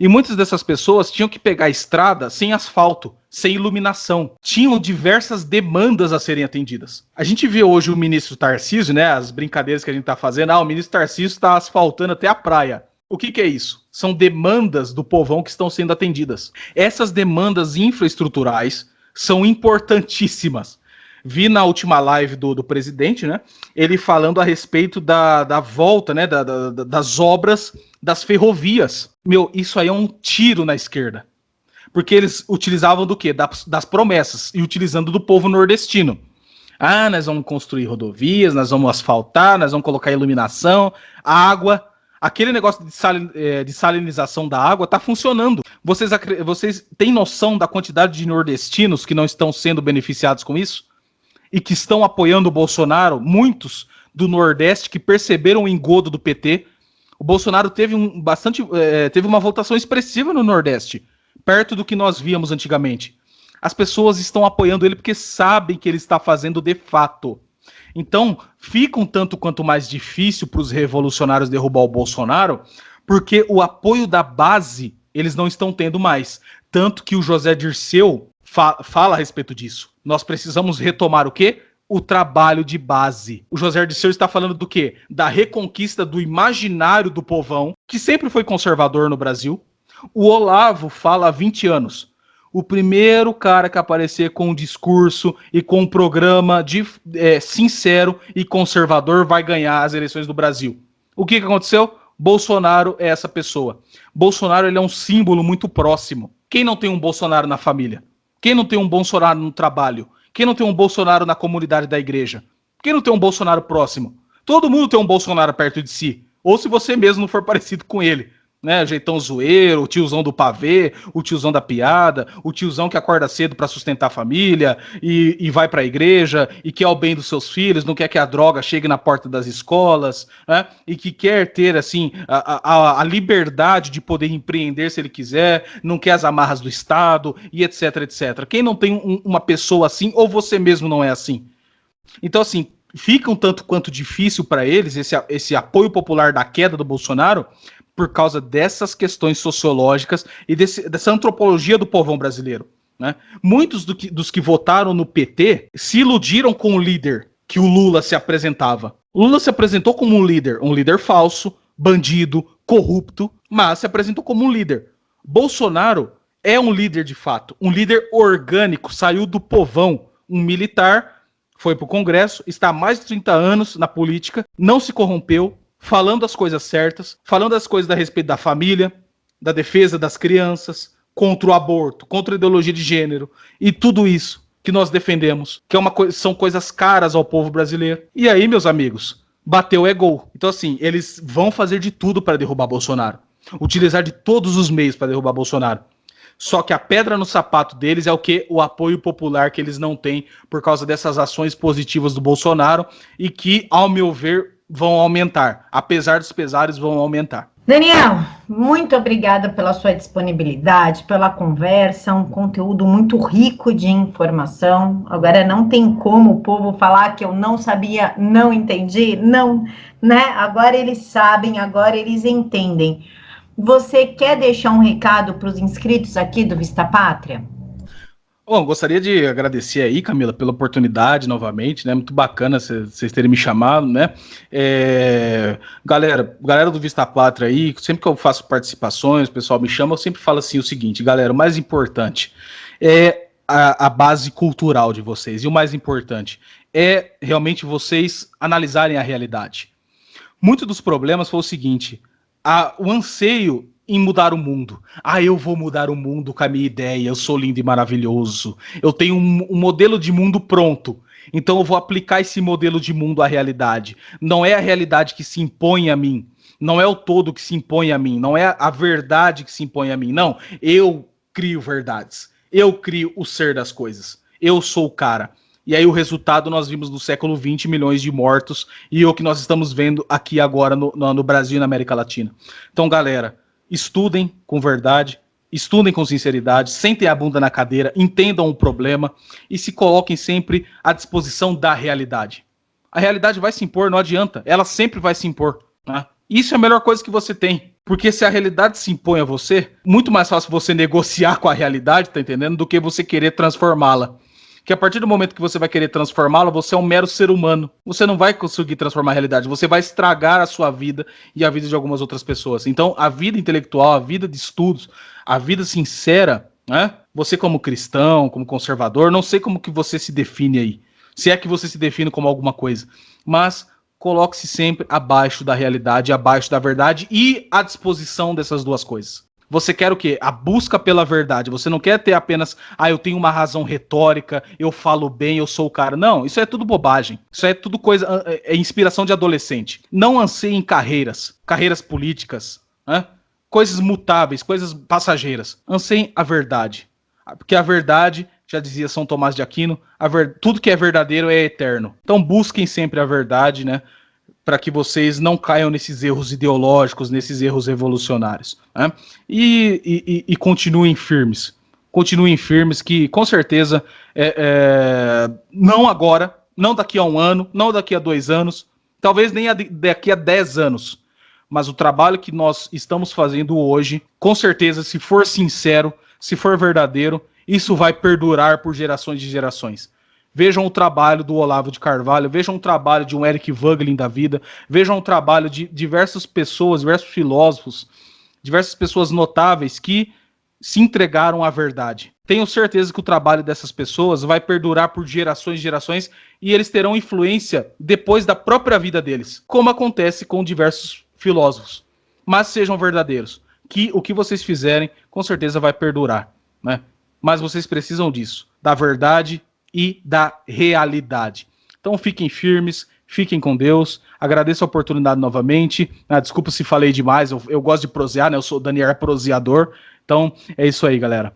E muitas dessas pessoas tinham que pegar a estrada sem asfalto, sem iluminação. Tinham diversas demandas a serem atendidas. A gente vê hoje o ministro Tarcísio, né, as brincadeiras que a gente tá fazendo, o ministro Tarcísio está asfaltando até a praia. O que é isso? São demandas do povão que estão sendo atendidas. Essas demandas infraestruturais são importantíssimas. Vi na última live do presidente, né, ele falando a respeito da volta, né, das obras das ferrovias. Meu, isso aí é um tiro na esquerda. Porque eles utilizavam do quê? Das promessas, e utilizando do povo nordestino. Ah, nós vamos construir rodovias, nós vamos asfaltar, nós vamos colocar iluminação, água. Aquele negócio de salinização da água está funcionando. Vocês têm noção da quantidade de nordestinos que não estão sendo beneficiados com isso? E que estão apoiando o Bolsonaro? Muitos do Nordeste que perceberam o engodo do PT. O Bolsonaro teve uma votação expressiva no Nordeste, perto do que nós víamos antigamente. As pessoas estão apoiando ele porque sabem que ele está fazendo de fato. Então, fica um tanto quanto mais difícil para os revolucionários derrubar o Bolsonaro, porque o apoio da base eles não estão tendo mais. Tanto que o José Dirceu fala a respeito disso. Nós precisamos retomar o quê? O trabalho de base. O José Dirceu está falando do quê? Da reconquista do imaginário do povão, que sempre foi conservador no Brasil. O Olavo fala há 20 anos. O primeiro cara que aparecer com um discurso e com um programa sincero e conservador vai ganhar as eleições do Brasil. O que aconteceu? Bolsonaro é essa pessoa. Bolsonaro ele é um símbolo muito próximo. Quem não tem um Bolsonaro na família? Quem não tem um Bolsonaro no trabalho? Quem não tem um Bolsonaro na comunidade da igreja? Quem não tem um Bolsonaro próximo? Todo mundo tem um Bolsonaro perto de si. Ou se você mesmo não for parecido com ele. Né, jeitão zoeiro, o tiozão do pavê, o tiozão da piada, o tiozão que acorda cedo para sustentar a família e vai para a igreja e quer o bem dos seus filhos, não quer que a droga chegue na porta das escolas, né, e que quer ter assim a liberdade de poder empreender se ele quiser, não quer as amarras do Estado e etc, etc. Quem não tem uma pessoa assim, ou você mesmo não é assim? Então assim, fica um tanto quanto difícil para eles esse apoio popular da queda do Bolsonaro, por causa dessas questões sociológicas e dessa antropologia do povão brasileiro. Né? Muitos dos que votaram no PT se iludiram com o líder que o Lula se apresentava. O Lula se apresentou como um líder falso, bandido, corrupto, mas se apresentou como um líder. Bolsonaro é um líder de fato, um líder orgânico, saiu do povão, um militar, foi para o Congresso, está há mais de 30 anos na política, não se corrompeu, falando as coisas certas, falando as coisas a respeito da família, da defesa das crianças, contra o aborto, contra a ideologia de gênero e tudo isso que nós defendemos, que são coisas caras ao povo brasileiro. E aí, meus amigos, bateu é gol. Então assim, eles vão fazer de tudo para derrubar Bolsonaro, utilizar de todos os meios para derrubar Bolsonaro. Só que a pedra no sapato deles é o quê? O apoio popular que eles não têm por causa dessas ações positivas do Bolsonaro e que, ao meu ver, vão aumentar. Apesar dos pesares, vão aumentar. Daniel, muito obrigada pela sua disponibilidade, pela conversa, um conteúdo muito rico de informação. Agora não tem como o povo falar que eu não sabia, não entendi, não, né? Agora eles sabem, agora eles entendem. Você quer deixar um recado para os inscritos aqui do Vista Pátria? Bom, gostaria de agradecer aí, Camila, pela oportunidade novamente, né? Muito bacana vocês terem me chamado, né? Galera do Vista Pátria aí, sempre que eu faço participações, o pessoal me chama, eu sempre falo assim o seguinte, galera, o mais importante é a base cultural de vocês, e o mais importante é realmente vocês analisarem a realidade. Muito dos problemas foi o seguinte, o anseio em mudar o mundo. Eu vou mudar o mundo com a minha ideia, eu sou lindo e maravilhoso, eu tenho um modelo de mundo pronto, então eu vou aplicar esse modelo de mundo à realidade. Não é a realidade que se impõe a mim, não é o todo que se impõe a mim, não é a verdade que se impõe a mim, não. Eu crio verdades, eu crio o ser das coisas, eu sou o cara. E aí o resultado nós vimos no século XX, milhões de mortos, e o que nós estamos vendo aqui agora no Brasil e na América Latina. Então, galera, estudem com verdade, estudem com sinceridade, sentem a bunda na cadeira, entendam o problema e se coloquem sempre à disposição da realidade. A realidade vai se impor, não adianta, ela sempre vai se impor. Né? Isso é a melhor coisa que você tem, porque se a realidade se impõe a você, muito mais fácil você negociar com a realidade, tá entendendo, do que você querer transformá-la. Que a partir do momento que você vai querer transformá-la, você é um mero ser humano. Você não vai conseguir transformar a realidade, você vai estragar a sua vida e a vida de algumas outras pessoas. Então, a vida intelectual, a vida de estudos, a vida sincera, né? Você como cristão, como conservador, não sei como que você se define aí. Se é que você se define como alguma coisa. Mas coloque-se sempre abaixo da realidade, abaixo da verdade e à disposição dessas duas coisas. Você quer o quê? A busca pela verdade. Você não quer ter apenas, eu tenho uma razão retórica, eu falo bem, eu sou o cara. Não, isso é tudo bobagem. Isso é tudo coisa, é inspiração de adolescente. Não anseiem carreiras políticas, né? Coisas mutáveis, coisas passageiras. Anseiem a verdade. Porque a verdade, já dizia São Tomás de Aquino, tudo que é verdadeiro é eterno. Então busquem sempre a verdade, né? Para que vocês não caiam nesses erros ideológicos, nesses erros revolucionários, né? E continuem firmes. Continuem firmes, que com certeza não agora, não daqui a 1 ano, não daqui a 2 anos, talvez nem daqui a 10 anos, mas o trabalho que nós estamos fazendo hoje, com certeza, se for sincero, se for verdadeiro, isso vai perdurar por gerações de gerações. Vejam o trabalho do Olavo de Carvalho, vejam o trabalho de um Eric Voegelin da vida, vejam o trabalho de diversas pessoas, diversos filósofos, diversas pessoas notáveis que se entregaram à verdade. Tenho certeza que o trabalho dessas pessoas vai perdurar por gerações e gerações e eles terão influência depois da própria vida deles, como acontece com diversos filósofos. Mas sejam verdadeiros, que o que vocês fizerem com certeza vai perdurar, né? Mas vocês precisam disso, da verdade e da realidade. Então fiquem firmes, fiquem com Deus. Agradeço a oportunidade novamente. Desculpa se falei demais, eu gosto de prosear, né? Eu sou o Daniel proseador. Então é isso aí, galera.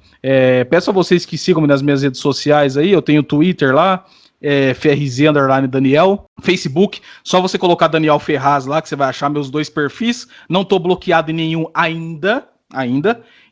Peço a vocês que sigam-me nas minhas redes sociais aí. Eu tenho Twitter lá, FRZ_Daniel, Facebook, só você colocar Daniel Ferraz lá que você vai achar meus 2 perfis. Não tô bloqueado em nenhum ainda.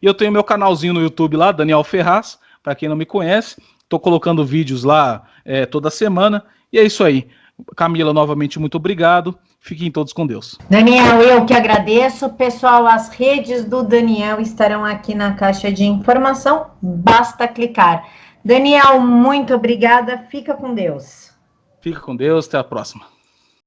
E eu tenho meu canalzinho no YouTube lá, Daniel Ferraz, para quem não me conhece. Tô colocando vídeos lá toda semana. E é isso aí. Camila, novamente, muito obrigado. Fiquem todos com Deus. Daniel, eu que agradeço. Pessoal, as redes do Daniel estarão aqui na caixa de informação. Basta clicar. Daniel, muito obrigada. Fica com Deus. Fica com Deus. Até a próxima.